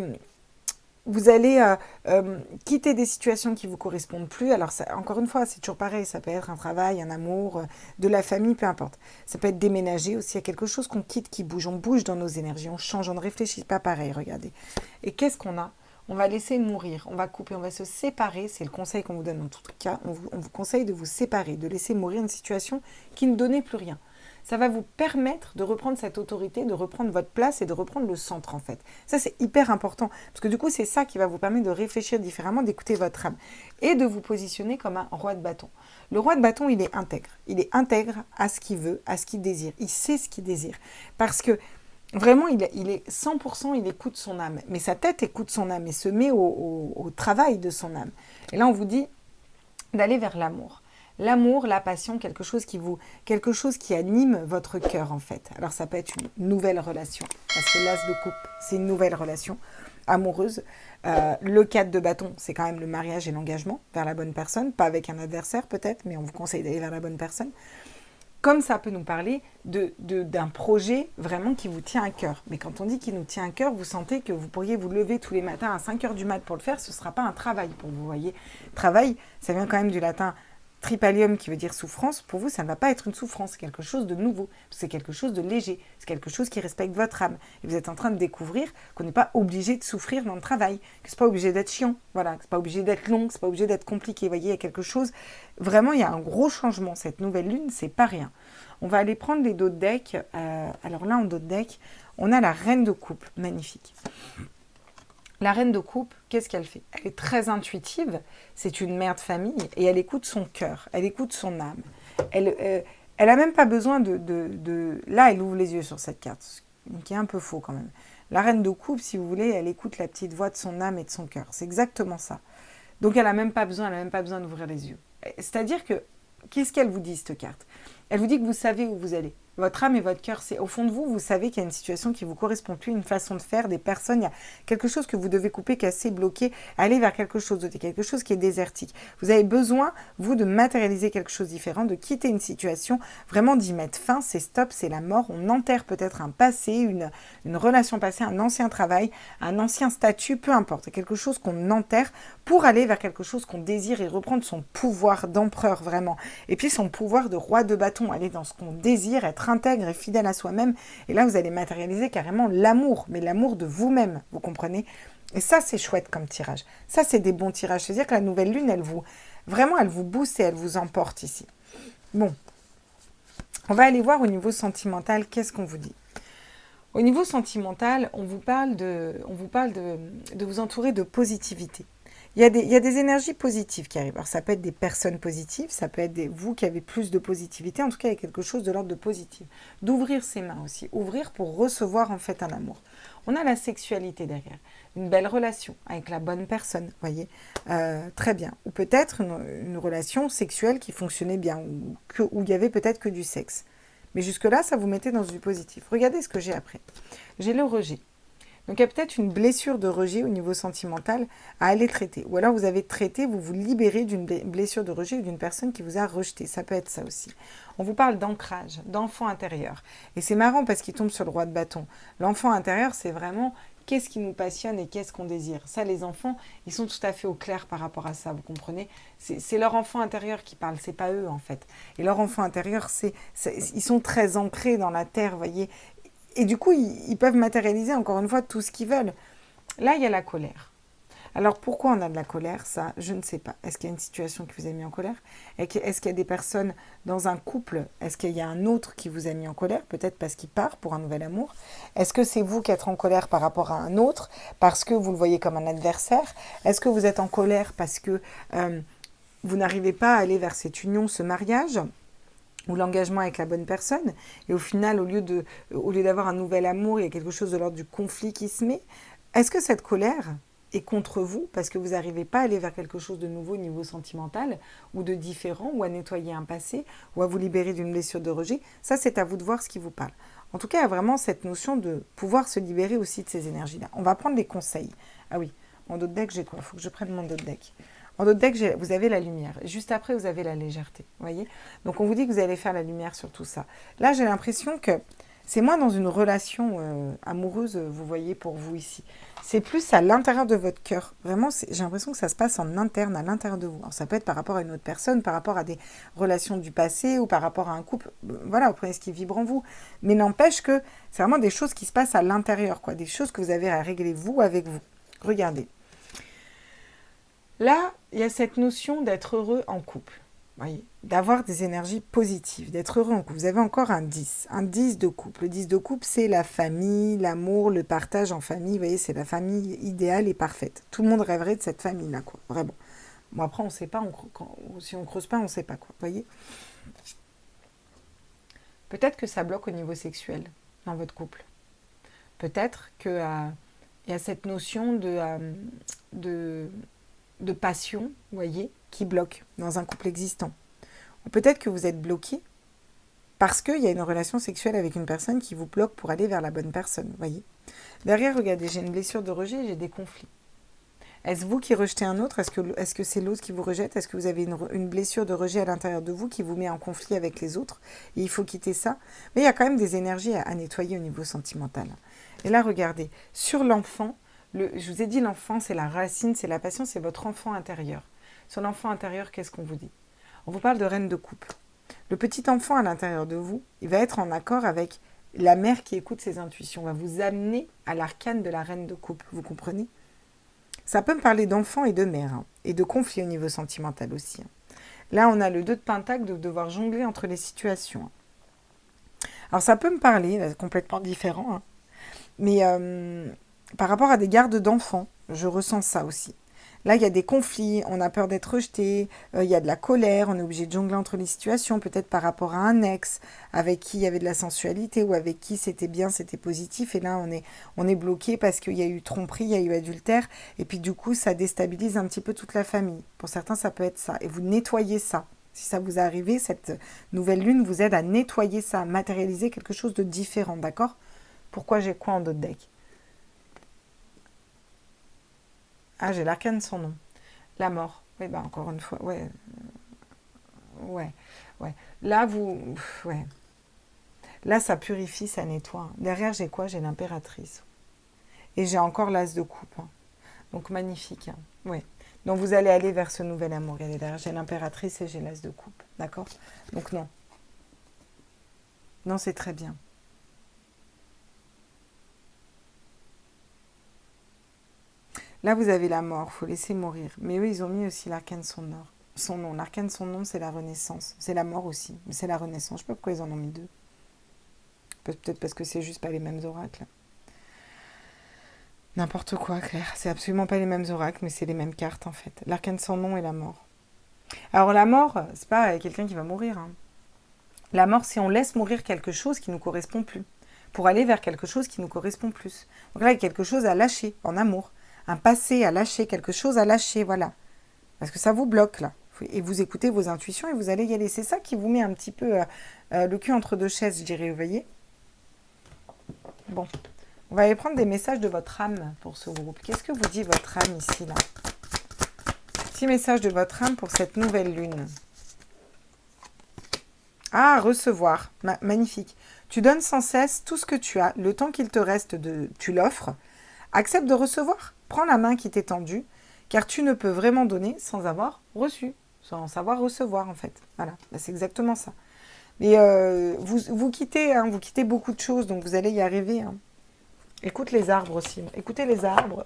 quitter des situations qui ne vous correspondent plus. Alors, ça, encore une fois, c'est toujours pareil. Ça peut être un travail, un amour, de la famille, peu importe. Ça peut être déménager aussi. Il y a quelque chose qu'on quitte, qui bouge. On bouge dans nos énergies, on change, on ne réfléchit pas pareil, regardez. Et qu'est-ce qu'on a? on va laisser mourir, on va couper, on va se séparer. C'est le conseil qu'on vous donne en tout cas. On vous conseille de vous séparer, de laisser mourir une situation qui ne donnait plus rien. Ça va vous permettre de reprendre cette autorité, de reprendre votre place et de reprendre le centre en fait. Ça c'est hyper important parce que du coup c'est ça qui va vous permettre de réfléchir différemment, d'écouter votre âme et de vous positionner comme un roi de bâton. Le roi de bâton il est intègre à ce qu'il veut, à ce qu'il désire. Il sait ce qu'il désire parce que vraiment il est 100%, il écoute son âme. Mais sa tête écoute son âme et se met au travail de son âme. Et là on vous dit d'aller vers l'amour. L'amour, la passion, quelque chose qui anime votre cœur en fait. Alors ça peut être une nouvelle relation, parce que l'as de coupe, c'est une nouvelle relation amoureuse. Le 4 de bâton, c'est quand même le mariage et l'engagement vers la bonne personne, pas avec un adversaire peut-être, mais on vous conseille d'aller vers la bonne personne. Comme ça peut nous parler d'un projet vraiment qui vous tient à cœur. Mais quand on dit qu'il nous tient à cœur, vous sentez que vous pourriez vous lever tous les matins à 5 heures du mat pour le faire, ce ne sera pas un travail pour vous, voyez. Travail, ça vient quand même du latin tripalium qui veut dire souffrance. Pour vous, ça ne va pas être une souffrance, c'est quelque chose de nouveau, c'est quelque chose de léger, c'est quelque chose qui respecte votre âme. Et vous êtes en train de découvrir qu'on n'est pas obligé de souffrir dans le travail, que ce n'est pas obligé d'être chiant, voilà, que ce n'est pas obligé d'être long, que ce n'est pas obligé d'être compliqué. Vous voyez, il y a quelque chose, vraiment, il y a un gros changement. Cette nouvelle lune, c'est pas rien. On va aller prendre les dos de deck. Alors là, en dos de deck, on a la reine de coupe, magnifique. La reine de coupe, qu'est-ce qu'elle fait? Elle est très intuitive, c'est une mère de famille et elle écoute son cœur, elle écoute son âme. Elle n'a même pas besoin de... Là, elle ouvre les yeux sur cette carte, qui est un peu faux quand même. La reine de coupe, si vous voulez, elle écoute la petite voix de son âme et de son cœur. C'est exactement ça. Donc elle n'a même pas besoin d'ouvrir les yeux. C'est-à-dire que, qu'est-ce qu'elle vous dit, cette carte? Elle vous dit que vous savez où vous allez. Votre âme et votre cœur, c'est au fond de vous, vous savez qu'il y a une situation qui ne vous correspond plus, une façon de faire, des personnes, il y a quelque chose que vous devez couper, casser, bloquer, aller vers quelque chose d'autre, quelque chose qui est désertique. Vous avez besoin, vous, de matérialiser quelque chose de différent, de quitter une situation, vraiment d'y mettre fin, c'est stop, c'est la mort. On enterre peut-être un passé, une relation passée, un ancien travail, un ancien statut, peu importe, quelque chose qu'on enterre pour aller vers quelque chose qu'on désire et reprendre son pouvoir d'empereur vraiment. Et puis son pouvoir de roi de bâton, aller dans ce qu'on désire, être intègre et fidèle à soi-même. Et là, vous allez matérialiser carrément l'amour, mais l'amour de vous-même, vous comprenez? Et ça, c'est chouette comme tirage. Ça, c'est des bons tirages. C'est-à-dire que la nouvelle lune, elle vous booste et elle vous emporte ici. Bon, on va aller voir au niveau sentimental, qu'est-ce qu'on vous dit? Au niveau sentimental, on vous parle de vous entourer de positivité. Il y a des énergies positives qui arrivent. Alors, ça peut être des personnes positives, ça peut être vous qui avez plus de positivité. En tout cas, il y a quelque chose de l'ordre de positif. D'ouvrir ses mains aussi. Ouvrir pour recevoir en fait un amour. On a la sexualité derrière. Une belle relation avec la bonne personne, voyez. Très bien. Ou peut-être une relation sexuelle qui fonctionnait bien, où il y avait peut-être que du sexe. Mais jusque-là, ça vous mettait dans du positif. Regardez ce que j'ai après. J'ai le rejet. Donc, il y a peut-être une blessure de rejet au niveau sentimental à aller traiter. Ou alors, vous avez traité, vous vous libérez d'une blessure de rejet ou d'une personne qui vous a rejeté. Ça peut être ça aussi. On vous parle d'ancrage, d'enfant intérieur. Et c'est marrant parce qu'il tombe sur le roi de bâton. L'enfant intérieur, c'est vraiment qu'est-ce qui nous passionne et qu'est-ce qu'on désire. Ça, les enfants, ils sont tout à fait au clair par rapport à ça, vous comprenez? C'est leur enfant intérieur qui parle, c'est pas eux en fait. Et leur enfant intérieur, ils sont très ancrés dans la terre, vous voyez. Et du coup, ils peuvent matérialiser encore une fois tout ce qu'ils veulent. Là, il y a la colère. Alors, pourquoi on a de la colère? Ça, je ne sais pas. Est-ce qu'il y a une situation qui vous a mis en colère? Est-ce qu'il y a des personnes dans un couple? Est-ce qu'il y a un autre qui vous a mis en colère? Peut-être parce qu'il part pour un nouvel amour. Est-ce que c'est vous qui êtes en colère par rapport à un autre parce que vous le voyez comme un adversaire? Est-ce que vous êtes en colère parce que vous n'arrivez pas à aller vers cette union, ce mariage ou l'engagement avec la bonne personne, et au final, au lieu d'avoir un nouvel amour, il y a quelque chose de l'ordre du conflit qui se met. Est-ce que cette colère est contre vous, parce que vous n'arrivez pas à aller vers quelque chose de nouveau au niveau sentimental, ou de différent, ou à nettoyer un passé, ou à vous libérer d'une blessure de rejet? Ça, c'est à vous de voir ce qui vous parle. En tout cas, il y a vraiment cette notion de pouvoir se libérer aussi de ces énergies-là. On va prendre des conseils. Ah oui, mon dos de deck, j'ai quoi? Il faut que je prenne mon dos de deck. En dos de deck, vous avez la lumière. Juste après, vous avez la légèreté. Voyez? Donc, on vous dit que vous allez faire la lumière sur tout ça. Là, j'ai l'impression que c'est moins dans une relation amoureuse, vous voyez, pour vous ici. C'est plus à l'intérieur de votre cœur. Vraiment, j'ai l'impression que ça se passe en interne, à l'intérieur de vous. Alors, ça peut être par rapport à une autre personne, par rapport à des relations du passé ou par rapport à un couple. Voilà, vous prenez ce qui vibre en vous. Mais n'empêche que c'est vraiment des choses qui se passent à l'intérieur, quoi. Des choses que vous avez à régler vous avec vous. Regardez. Là, il y a cette notion d'être heureux en couple. Voyez, d'avoir des énergies positives, d'être heureux en couple. Vous avez encore un 10 de couple. Le 10 de couple, c'est la famille, l'amour, le partage en famille. Vous voyez, c'est la famille idéale et parfaite. Tout le monde rêverait de cette famille-là, quoi. Vraiment. Bon, après, on ne sait pas, si on ne creuse pas, on ne sait pas, quoi. Vous voyez. Peut-être que ça bloque au niveau sexuel dans votre couple. Peut-être qu'il y a cette notion de passion, vous voyez, qui bloque dans un couple existant. Ou peut-être que vous êtes bloqué parce qu'il y a une relation sexuelle avec une personne qui vous bloque pour aller vers la bonne personne, vous voyez. Derrière, regardez, j'ai une blessure de rejet, j'ai des conflits. Est-ce vous qui rejetez un autre? Est-ce que c'est l'autre qui vous rejette? Est-ce que vous avez une blessure de rejet à l'intérieur de vous qui vous met en conflit avec les autres? Et il faut quitter ça. Mais il y a quand même des énergies à nettoyer au niveau sentimental. Et là, regardez, sur l'enfant, je vous ai dit, l'enfant, c'est la racine, c'est la passion, c'est votre enfant intérieur. Sur l'enfant intérieur, qu'est-ce qu'on vous dit? On vous parle de reine de couple. Le petit enfant à l'intérieur de vous, il va être en accord avec la mère qui écoute ses intuitions, va vous amener à l'arcane de la reine de couple, vous comprenez? Ça peut me parler d'enfant et de mère, hein, et de conflit au niveau sentimental aussi. Hein. Là, on a le 2 de pentacle de devoir jongler entre les situations. Alors, ça peut me parler, là, complètement différent, hein, mais par rapport à des gardes d'enfants, je ressens ça aussi. Là, il y a des conflits, on a peur d'être rejeté, il y a de la colère, on est obligé de jongler entre les situations, peut-être par rapport à un ex avec qui il y avait de la sensualité ou avec qui c'était bien, c'était positif. Et là, on est bloqué parce qu'il y a eu tromperie, il y a eu adultère. Et puis du coup, ça déstabilise un petit peu toute la famille. Pour certains, ça peut être ça. Et vous nettoyez ça. Si ça vous est arrivé, cette nouvelle lune vous aide à nettoyer ça, à matérialiser quelque chose de différent, d'accord? Pourquoi j'ai quoi en d'autres decks? Ah, j'ai l'arcane son nom. La mort. Oui, bah encore une fois, ouais, ouais, ouais. Là, ouais. Là, ça purifie, ça nettoie. Derrière, j'ai quoi? J'ai l'impératrice. Et j'ai encore l'as de coupe. Hein. Donc, magnifique. Hein. Ouais. Donc, vous allez aller vers ce nouvel amour. Regardez, derrière, j'ai l'impératrice et j'ai l'as de coupe. D'accord? Donc, non. Non, c'est très bien. Là, vous avez la mort. Faut laisser mourir. Mais eux, ils ont mis aussi l'arcane son nom. Son nom. L'arcane son nom, c'est la renaissance. C'est la mort aussi. Mais c'est la renaissance. Je sais pas pourquoi ils en ont mis deux. Peut-être parce que c'est juste pas les mêmes oracles. N'importe quoi, Claire. C'est absolument pas les mêmes oracles, mais c'est les mêmes cartes en fait. L'arcane sans nom et la mort. Alors la mort, c'est pas quelqu'un qui va mourir. Hein. La mort, c'est on laisse mourir quelque chose qui nous correspond plus, pour aller vers quelque chose qui nous correspond plus. Donc là, il y a quelque chose à lâcher en amour, un passé à lâcher, quelque chose à lâcher, voilà. Parce que ça vous bloque là. Et vous écoutez vos intuitions et vous allez y aller. C'est ça qui vous met un petit peu le cul entre deux chaises, je dirais, vous voyez. Bon. On va aller prendre des messages de votre âme pour ce groupe. Qu'est-ce que vous dit votre âme ici, là? Petit message de votre âme pour cette nouvelle lune. Ah, recevoir. Magnifique. Tu donnes sans cesse tout ce que tu as. Le temps qu'il te reste, tu l'offres. Accepte de recevoir. Prends la main qui t'est tendue, car tu ne peux vraiment donner sans avoir reçu. Sans savoir recevoir, en fait. Voilà, c'est exactement ça. Mais vous quittez, hein, vous quittez beaucoup de choses, donc vous allez y arriver, hein. Écoute les arbres aussi. Écoutez les arbres.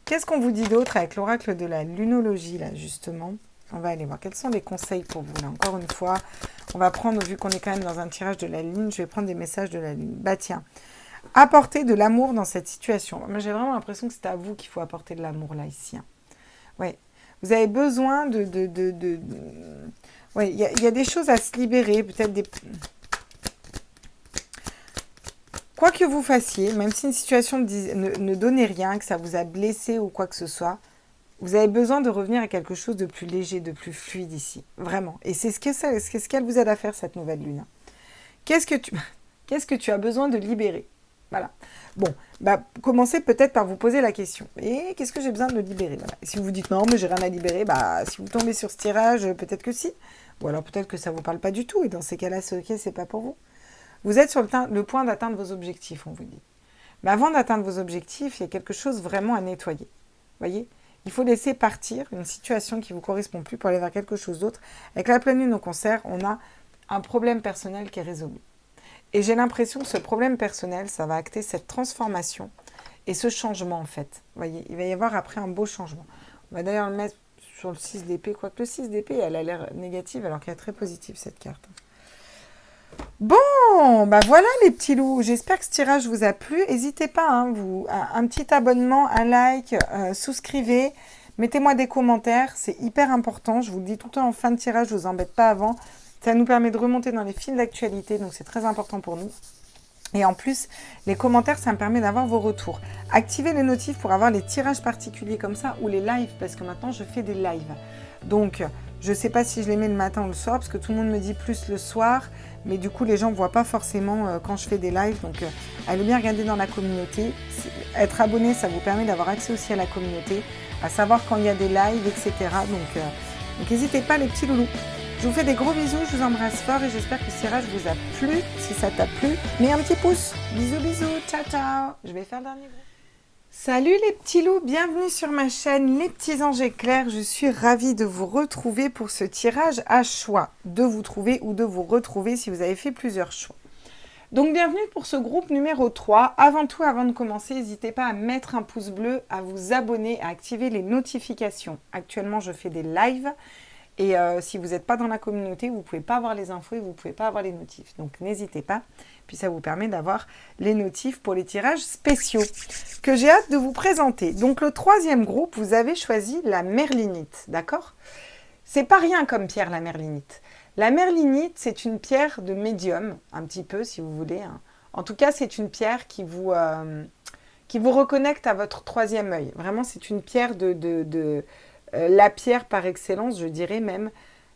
Qu'est-ce qu'on vous dit d'autre avec l'oracle de la lunologie, là, justement? On va aller voir. Quels sont les conseils pour vous, là? Encore une fois, on va prendre, vu qu'on est quand même dans un tirage de la lune, je vais prendre des messages de la lune. Bah tiens, apporter de l'amour dans cette situation. Moi, j'ai vraiment l'impression que c'est à vous qu'il faut apporter de l'amour, là, ici. Hein. Ouais. Vous avez besoin Ouais, il y a des choses à se libérer, peut-être des... Quoi que vous fassiez, même si une situation ne donnait rien, que ça vous a blessé ou quoi que ce soit, vous avez besoin de revenir à quelque chose de plus léger, de plus fluide ici. Vraiment. Et c'est ce qu'elle vous aide à faire, cette nouvelle lune. Qu'est-ce que tu as besoin de libérer? Voilà. Bon, bah, commencez peut-être par vous poser la question. Et qu'est-ce que j'ai besoin de libérer? Voilà. Et si vous dites non, mais j'ai rien à libérer, bah, si vous tombez sur ce tirage, peut-être que si. Ou alors peut-être que ça ne vous parle pas du tout. Et dans ces cas-là, c'est ok, c'est pas pour vous. Vous êtes sur le point d'atteindre vos objectifs, on vous dit. Mais avant d'atteindre vos objectifs, il y a quelque chose vraiment à nettoyer. Vous voyez? Il faut laisser partir une situation qui ne vous correspond plus pour aller vers quelque chose d'autre. Avec la pleine lune au concert, on a un problème personnel qui est résolu. Et j'ai l'impression que ce problème personnel, ça va acter cette transformation. et ce changement en fait. Vous voyez, il va y avoir après un beau changement. On va d'ailleurs le mettre sur le 6 d'épée, quoique le 6 d'épée, elle a l'air négative alors qu'elle est très positive cette carte. Bon, bah voilà les petits loups, j'espère que ce tirage vous a plu. N'hésitez pas, hein, un petit abonnement, un like, souscrivez, mettez-moi des commentaires, c'est hyper important. Je vous le dis tout le temps en fin de tirage, je ne vous embête pas avant. Ça nous permet de remonter dans les fils d'actualité, donc c'est très important pour nous. Et en plus, les commentaires, ça me permet d'avoir vos retours. Activez les notifs pour avoir les tirages particuliers comme ça ou les lives, parce que maintenant, je fais des lives. Donc, je ne sais pas si je les mets le matin ou le soir, parce que tout le monde me dit plus le soir. Mais du coup, les gens ne voient pas forcément quand je fais des lives. Donc, allez bien regarder dans la communauté. Être abonné, ça vous permet d'avoir accès aussi à la communauté, à savoir quand il y a des lives, etc. Donc n'hésitez pas, les petits loulous. Je vous fais des gros bisous, je vous embrasse fort et j'espère que ce tirage vous a plu. Si ça t'a plu, mets un petit pouce. Bisous, bisous, ciao, ciao. Je vais faire le dernier groupe. Salut les petits loups, bienvenue sur ma chaîne Les Petits Anges Éclairs. Je suis ravie de vous retrouver pour ce tirage à choix. De vous trouver ou de vous retrouver si vous avez fait plusieurs choix. Donc bienvenue pour ce groupe numéro 3. Avant tout, avant de commencer, n'hésitez pas à mettre un pouce bleu, à vous abonner, à activer les notifications. Actuellement, je fais des lives. Et si vous n'êtes pas dans la communauté, vous ne pouvez pas avoir les infos et vous ne pouvez pas avoir les notifs. Donc n'hésitez pas. Puis ça vous permet d'avoir les notifs pour les tirages spéciaux que j'ai hâte de vous présenter. Donc le troisième groupe, vous avez choisi la merlinite, d'accord? C'est pas rien comme pierre la merlinite. La merlinite, c'est une pierre de médium, un petit peu si vous voulez. Hein. En tout cas, c'est une pierre qui vous reconnecte à votre troisième œil. Vraiment, c'est une pierre la pierre par excellence, je dirais même.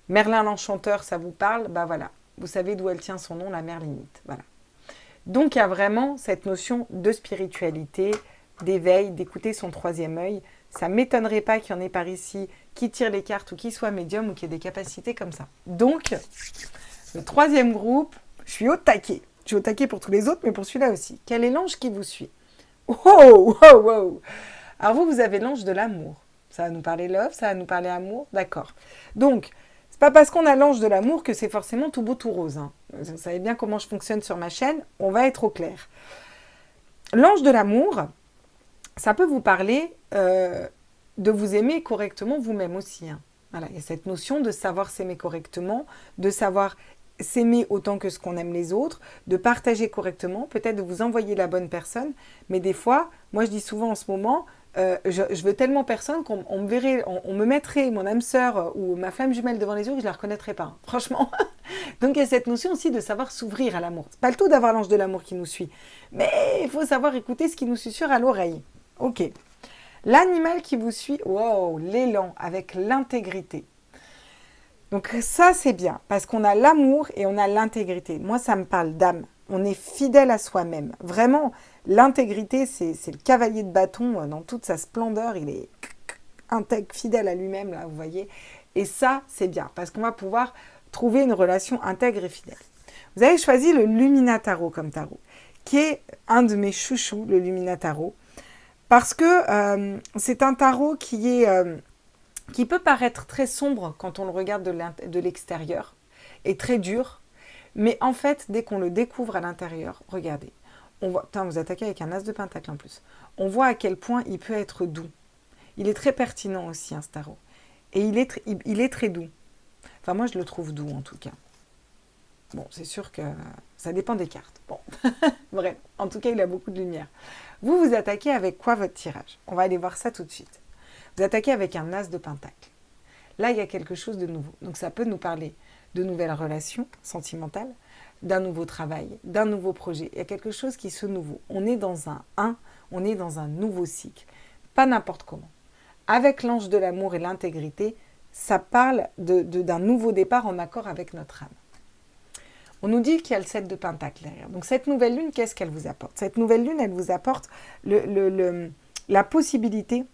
Merlin l'Enchanteur, ça vous parle? Bah voilà, vous savez d'où elle tient son nom, la merlinite. Voilà. Donc, il y a vraiment cette notion de spiritualité, d'éveil, d'écouter son troisième œil. Ça ne m'étonnerait pas qu'il y en ait par ici qui tire les cartes ou qui soit médium ou qui ait des capacités comme ça. Donc, le troisième groupe, je suis au taquet. Je suis au taquet pour tous les autres, mais pour celui-là aussi. Quel est l'ange qui vous suit? Oh, oh, oh. Alors vous avez l'ange de l'amour. Ça va nous parler love, ça va nous parler amour, d'accord. Donc, c'est pas parce qu'on a l'ange de l'amour que c'est forcément tout beau, tout rose. Hein. Vous savez bien comment je fonctionne sur ma chaîne, on va être au clair. L'ange de l'amour, ça peut vous parler de vous aimer correctement vous-même aussi. Hein. Voilà, il y a cette notion de savoir s'aimer correctement, de savoir s'aimer autant que ce qu'on aime les autres, de partager correctement, peut-être de vous envoyer la bonne personne, mais des fois, moi je dis souvent en ce moment, je veux tellement personne qu'on me mettrait mon âme sœur ou ma flamme jumelle devant les yeux et je ne la reconnaîtrais pas, franchement. Donc il y a cette notion aussi de savoir s'ouvrir à l'amour. C'est pas le tout d'avoir l'ange de l'amour qui nous suit, mais il faut savoir écouter ce qui nous susurre à l'oreille. Ok. L'animal qui vous suit, wow, l'élan avec l'intégrité. Donc ça c'est bien, parce qu'on a l'amour et on a l'intégrité. Moi ça me parle d'âme, on est fidèle à soi-même. Vraiment, l'intégrité c'est le cavalier de bâton dans toute sa splendeur, il est intègre, fidèle à lui-même, là vous voyez. Et ça c'est bien, parce qu'on va pouvoir trouver une relation intègre et fidèle. Vous avez choisi le Luminataro comme tarot, qui est un de mes chouchous, le Luminataro, parce que c'est un tarot qui peut paraître très sombre quand on le regarde de l'extérieur, et très dur, mais en fait, dès qu'on le découvre à l'intérieur, regardez, on voit, putain, vous attaquez avec un as de pentacle en plus, on voit à quel point il peut être doux. Il est très pertinent aussi, ce tarot, et il est très doux. Enfin, moi, je le trouve doux, en tout cas. Bon, c'est sûr que ça dépend des cartes. Bon, bref, en tout cas, il a beaucoup de lumière. Vous attaquez avec quoi votre tirage? On va aller voir ça tout de suite. Vous attaquez avec un as de pentacle. Là, il y a quelque chose de nouveau. Donc, ça peut nous parler de nouvelles relations sentimentales, d'un nouveau travail, d'un nouveau projet. Il y a quelque chose qui se nouveau. On est dans on est dans un nouveau cycle. Pas n'importe comment. Avec l'ange de l'amour et l'intégrité, ça parle d'un nouveau départ en accord avec notre âme. On nous dit qu'il y a le 7 de pentacle derrière. Donc, cette nouvelle lune, qu'est-ce qu'elle vous apporte? Cette nouvelle lune, elle vous apporte la possibilité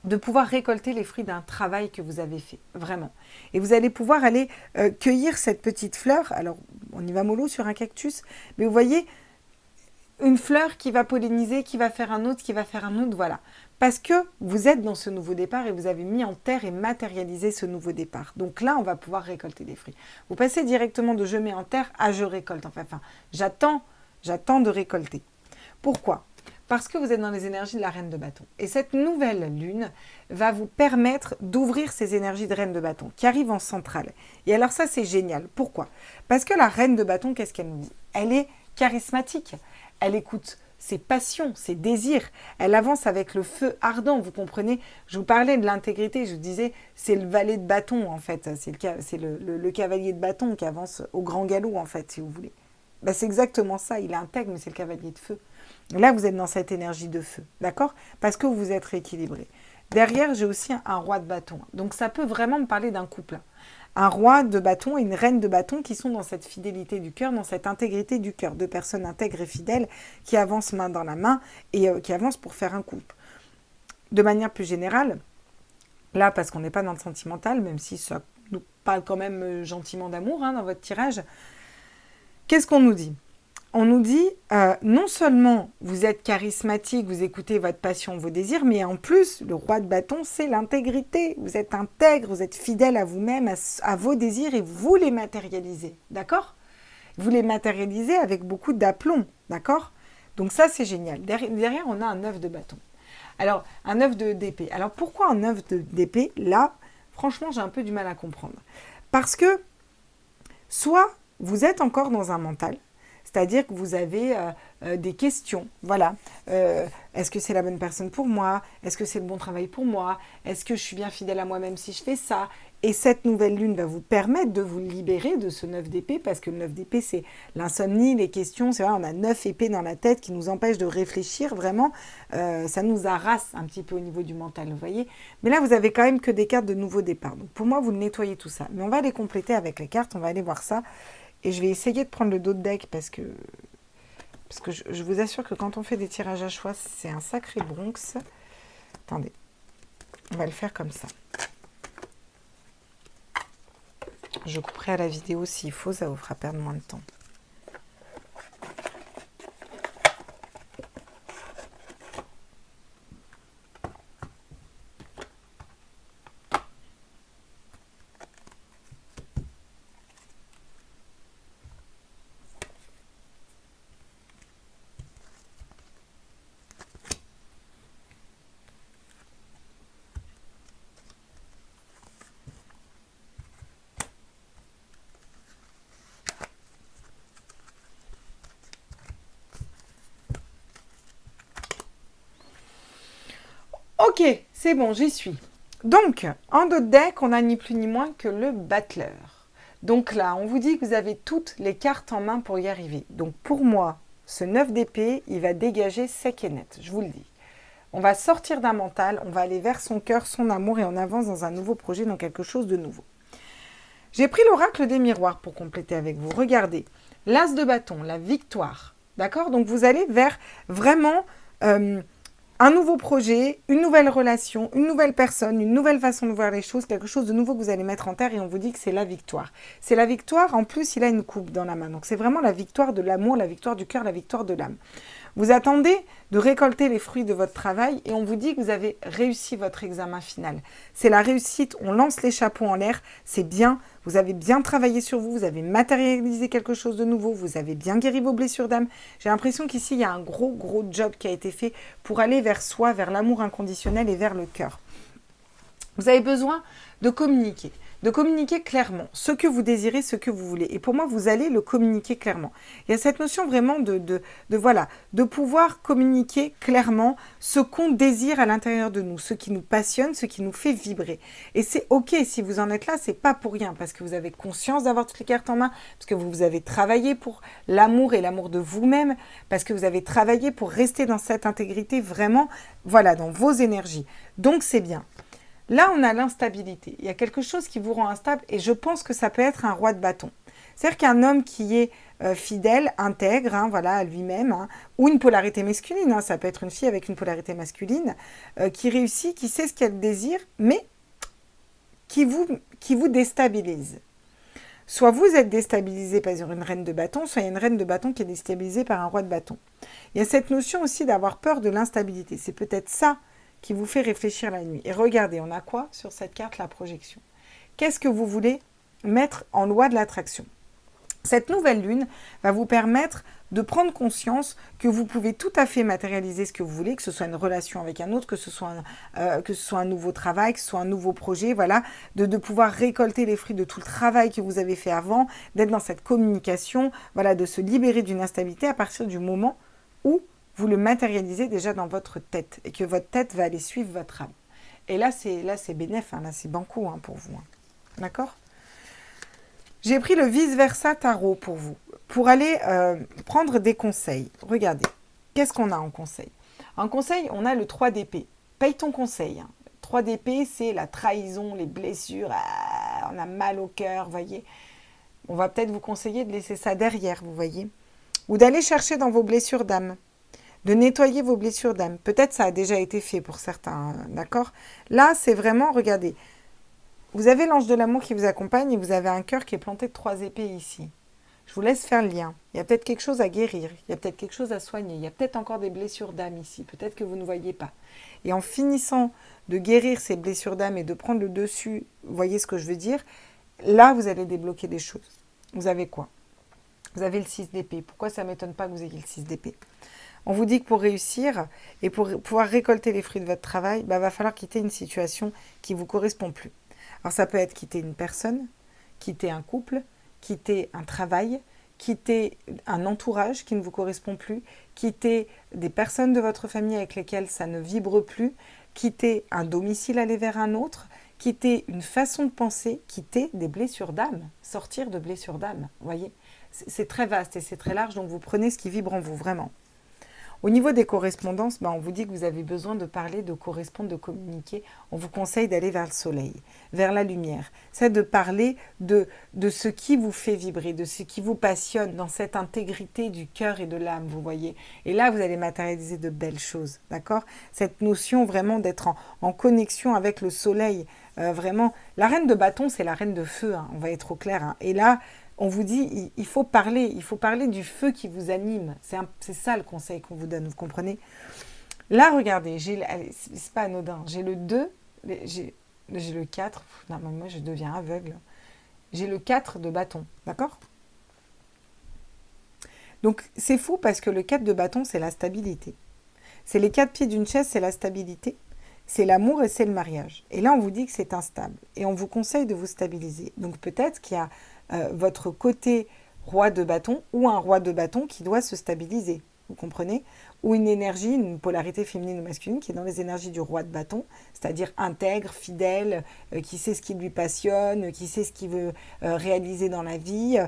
de pouvoir récolter les fruits d'un travail que vous avez fait, vraiment. Et vous allez pouvoir aller cueillir cette petite fleur. Alors, on y va mollo sur un cactus, mais vous voyez, une fleur qui va polliniser, qui va faire un autre, voilà. Parce que vous êtes dans ce nouveau départ et vous avez mis en terre et matérialisé ce nouveau départ. Donc là, on va pouvoir récolter des fruits. Vous passez directement de je mets en terre à je récolte. Enfin, j'attends de récolter. Pourquoi? Parce que vous êtes dans les énergies de la reine de bâton. Et cette nouvelle lune va vous permettre d'ouvrir ces énergies de reine de bâton qui arrivent en centrale. Et alors ça, c'est génial. Pourquoi? Parce que la reine de bâton, qu'est-ce qu'elle nous dit? Elle est charismatique. Elle écoute ses passions, ses désirs. Elle avance avec le feu ardent, vous comprenez? Je vous parlais de l'intégrité, je vous disais, c'est le valet de bâton, en fait. C'est le cavalier de bâton qui avance au grand galop, en fait, si vous voulez. Ben, c'est exactement ça, il est intègre, mais c'est le cavalier de feu. Là, vous êtes dans cette énergie de feu, d'accord? Parce que vous êtes rééquilibré. Derrière, j'ai aussi un roi de bâton. Donc, ça peut vraiment me parler d'un couple. Un roi de bâton et une reine de bâton qui sont dans cette fidélité du cœur, dans cette intégrité du cœur. Deux personnes intègres et fidèles qui avancent main dans la main et qui avancent pour faire un couple. De manière plus générale, là, parce qu'on n'est pas dans le sentimental, même si ça nous parle quand même gentiment d'amour dans votre tirage, qu'est-ce qu'on nous dit? On nous dit, non seulement vous êtes charismatique, vous écoutez votre passion, vos désirs, mais en plus, le roi de bâton, c'est l'intégrité. Vous êtes intègre, vous êtes fidèle à vous-même, à vos désirs, et vous les matérialisez, d'accord? Vous les matérialisez avec beaucoup d'aplomb, d'accord? Donc ça, c'est génial. Derrière, on a un 9 de bâton. Alors, un 9 d'épée. Alors, pourquoi un 9 d'épée? Là, franchement, j'ai un peu du mal à comprendre. Parce que, soit vous êtes encore dans un mental, c'est-à-dire que vous avez des questions. Voilà. Est-ce que c'est la bonne personne pour moi? Est-ce que c'est le bon travail pour moi? Est-ce que je suis bien fidèle à moi-même si je fais ça? Et cette nouvelle lune va vous permettre de vous libérer de ce 9 d'épée, parce que le 9 d'épée, c'est l'insomnie, les questions. C'est vrai, on a 9 épées dans la tête qui nous empêchent de réfléchir vraiment. Ça nous harasse un petit peu au niveau du mental, vous voyez. Mais là, vous avez quand même que des cartes de nouveau départ. Donc pour moi, vous nettoyez tout ça. Mais on va les compléter avec les cartes, on va aller voir ça. Et je vais essayer de prendre le dos de deck parce que je vous assure que quand on fait des tirages à choix, c'est un sacré Bronx. Attendez, on va le faire comme ça. Je couperai à la vidéo s'il faut, ça vous fera perdre moins de temps. Ok, c'est bon, j'y suis. Donc, en dos de deck, on n'a ni plus ni moins que le battleur. Donc là, on vous dit que vous avez toutes les cartes en main pour y arriver. Donc pour moi, ce 9 d'épée, il va dégager sec et net, je vous le dis. On va sortir d'un mental, on va aller vers son cœur, son amour, et on avance dans un nouveau projet, dans quelque chose de nouveau. J'ai pris l'oracle des miroirs pour compléter avec vous. Regardez, l'as de bâton, la victoire. D'accord? Donc vous allez vers vraiment un nouveau projet, une nouvelle relation, une nouvelle personne, une nouvelle façon de voir les choses, quelque chose de nouveau que vous allez mettre en terre, et on vous dit que c'est la victoire. C'est la victoire, en plus il a une coupe dans la main. Donc c'est vraiment la victoire de l'amour, la victoire du cœur, la victoire de l'âme. Vous attendez de récolter les fruits de votre travail et on vous dit que vous avez réussi votre examen final. C'est la réussite, on lance les chapeaux en l'air, c'est bien, vous avez bien travaillé sur vous, vous avez matérialisé quelque chose de nouveau, vous avez bien guéri vos blessures d'âme. J'ai l'impression qu'ici, il y a un gros job qui a été fait pour aller vers soi, vers l'amour inconditionnel et vers le cœur. Vous avez besoin de communiquer clairement ce que vous désirez, ce que vous voulez. Et pour moi, vous allez le communiquer clairement. Il y a cette notion vraiment de pouvoir communiquer clairement ce qu'on désire à l'intérieur de nous, ce qui nous passionne, ce qui nous fait vibrer. Et c'est ok, si vous en êtes là, c'est pas pour rien, parce que vous avez conscience d'avoir toutes les cartes en main, parce que vous avez travaillé pour l'amour et l'amour de vous-même, parce que vous avez travaillé pour rester dans cette intégrité vraiment, voilà, dans vos énergies. Donc c'est bien. Là, on a l'instabilité. Il y a quelque chose qui vous rend instable et je pense que ça peut être un roi de bâton. C'est-à-dire qu'un homme qui est fidèle, intègre, voilà, à lui-même, ou une polarité masculine, ça peut être une fille avec une polarité masculine, qui réussit, qui sait ce qu'elle désire, mais qui vous déstabilise. Soit vous êtes déstabilisé par une reine de bâton, soit il y a une reine de bâton qui est déstabilisée par un roi de bâton. Il y a cette notion aussi d'avoir peur de l'instabilité. C'est peut-être ça qui vous fait réfléchir la nuit. Et regardez, on a quoi sur cette carte? La projection. Qu'est-ce que vous voulez mettre en loi de l'attraction? Cette nouvelle lune va vous permettre de prendre conscience que vous pouvez tout à fait matérialiser ce que vous voulez, que ce soit une relation avec un autre, que ce soit un nouveau travail, que ce soit un nouveau projet, voilà, de pouvoir récolter les fruits de tout le travail que vous avez fait avant, d'être dans cette communication, voilà, de se libérer d'une instabilité à partir du moment où vous le matérialisez déjà dans votre tête et que votre tête va aller suivre votre âme. Et là, c'est bénéf, hein, là, c'est banco hein, pour vous. Hein. D'accord ? J'ai pris le vice-versa tarot pour vous, pour aller prendre des conseils. Regardez, qu'est-ce qu'on a en conseil? En conseil, on a le 3 d'épée. Paye ton conseil. Hein. 3 d'épée, c'est la trahison, les blessures, on a mal au cœur, vous voyez. On va peut-être vous conseiller de laisser ça derrière, vous voyez. Ou d'aller chercher dans vos blessures d'âme. De nettoyer vos blessures d'âme. Peut-être ça a déjà été fait pour certains, d'accord? Là, c'est vraiment, regardez, vous avez l'ange de l'amour qui vous accompagne et vous avez un cœur qui est planté de 3 épées ici. Je vous laisse faire le lien. Il y a peut-être quelque chose à guérir, il y a peut-être quelque chose à soigner, il y a peut-être encore des blessures d'âme ici, peut-être que vous ne voyez pas. Et en finissant de guérir ces blessures d'âme et de prendre le dessus, vous voyez ce que je veux dire, là, vous allez débloquer des choses. Vous avez quoi? Vous avez le 6 d'épée. Pourquoi ça ne m'étonne pas que vous ayez le 6 d'épée? On vous dit que pour réussir et pour pouvoir récolter les fruits de votre travail, il va falloir quitter une situation qui ne vous correspond plus. Alors ça peut être quitter une personne, quitter un couple, quitter un travail, quitter un entourage qui ne vous correspond plus, quitter des personnes de votre famille avec lesquelles ça ne vibre plus, quitter un domicile, aller vers un autre, quitter une façon de penser, quitter des blessures d'âme, sortir de blessures d'âme, vous voyez. C'est très vaste et c'est très large, donc vous prenez ce qui vibre en vous, vraiment. Au niveau des correspondances, on vous dit que vous avez besoin de parler, de correspondre, de communiquer. On vous conseille d'aller vers le soleil, vers la lumière. C'est de parler de ce qui vous fait vibrer, de ce qui vous passionne, dans cette intégrité du cœur et de l'âme, vous voyez. Et là, vous allez matérialiser de belles choses, d'accord? Cette notion vraiment d'être en connexion avec le soleil, vraiment. La reine de bâton, c'est la reine de feu, hein, on va être au clair. Hein. Et là, on vous dit, il faut parler du feu qui vous anime. C'est ça le conseil qu'on vous donne, vous comprenez? Là, regardez, c'est pas anodin, j'ai le 2, j'ai le 4, non mais moi je deviens aveugle. J'ai le 4 de bâton, d'accord? Donc c'est fou parce que le 4 de bâton, c'est la stabilité. C'est les 4 pieds d'une chaise, c'est la stabilité. C'est l'amour et c'est le mariage. Et là, on vous dit que c'est instable. Et on vous conseille de vous stabiliser. Donc peut-être qu'il y a votre côté roi de bâton ou un roi de bâton qui doit se stabiliser. Vous comprenez? Ou une énergie, une polarité féminine ou masculine qui est dans les énergies du roi de bâton, c'est-à-dire intègre, fidèle, qui sait ce qui lui passionne, qui sait ce qu'il veut réaliser dans la vie,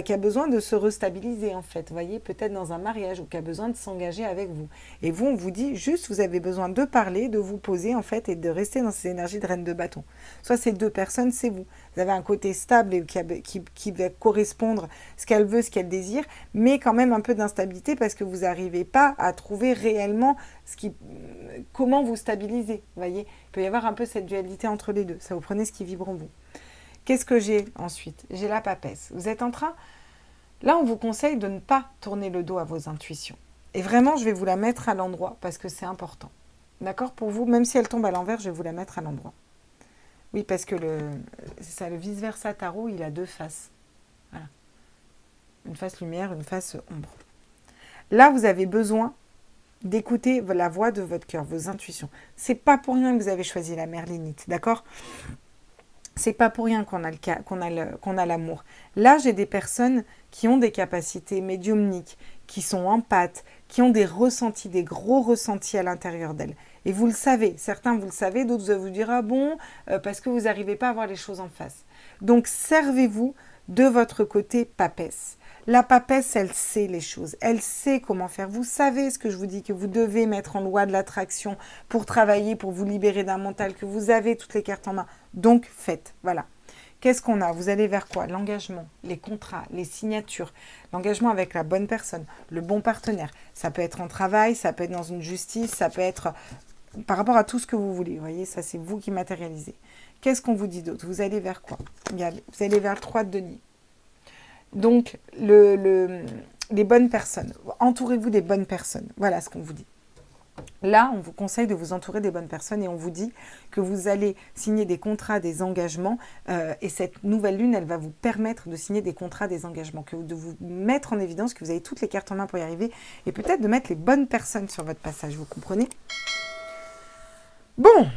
qui a besoin de se restabiliser en fait, vous voyez, peut-être dans un mariage ou qui a besoin de s'engager avec vous. Et vous, on vous dit juste, vous avez besoin de parler, de vous poser en fait et de rester dans ces énergies de reine de bâton. Soit ces deux personnes, c'est vous. Vous avez un côté stable et qui va correspondre ce qu'elle veut, ce qu'elle désire, mais quand même un peu d'instabilité parce que vous n'arrivez pas à trouver réellement comment vous stabiliser. Vous voyez, il peut y avoir un peu cette dualité entre les deux. Ça vous prenez ce qui vibre en vous. Qu'est-ce que j'ai ensuite? J'ai la papesse. Vous êtes en train... Là, on vous conseille de ne pas tourner le dos à vos intuitions. Et vraiment, je vais vous la mettre à l'endroit parce que c'est important. D'accord? Pour vous, même si elle tombe à l'envers, je vais vous la mettre à l'endroit. Oui, parce que c'est ça, le vice-versa tarot, il a deux faces. Voilà. Une face lumière, une face ombre. Là, vous avez besoin d'écouter la voix de votre cœur, vos intuitions. C'est pas pour rien que vous avez choisi la merlinite, d'accord? C'est pas pour rien qu'on a l'amour. Là, j'ai des personnes qui ont des capacités médiumniques, qui sont empathes, qui ont des ressentis, des gros ressentis à l'intérieur d'elles. Et vous le savez, certains vous le savez, d'autres vous dire ah bon, parce que vous n'arrivez pas à voir les choses en face. Donc servez-vous de votre côté papesse. La papesse, elle sait les choses, elle sait comment faire. Vous savez ce que je vous dis, que vous devez mettre en loi de l'attraction pour travailler, pour vous libérer d'un mental, que vous avez toutes les cartes en main. Donc faites, voilà. Qu'est-ce qu'on a? Vous allez vers quoi? L'engagement, les contrats, les signatures, l'engagement avec la bonne personne, le bon partenaire. Ça peut être en travail, ça peut être dans une justice, ça peut être par rapport à tout ce que vous voulez. Vous voyez, ça c'est vous qui matérialisez. Qu'est-ce qu'on vous dit d'autre? Vous allez vers quoi? Vous allez vers le 3 de denier. Donc, les bonnes personnes. Entourez-vous des bonnes personnes. Voilà ce qu'on vous dit. Là, on vous conseille de vous entourer des bonnes personnes et on vous dit que vous allez signer des contrats, des engagements et cette nouvelle lune, elle va vous permettre de signer des contrats, des engagements, de vous mettre en évidence que vous avez toutes les cartes en main pour y arriver et peut-être de mettre les bonnes personnes sur votre passage, vous comprenez? Bon,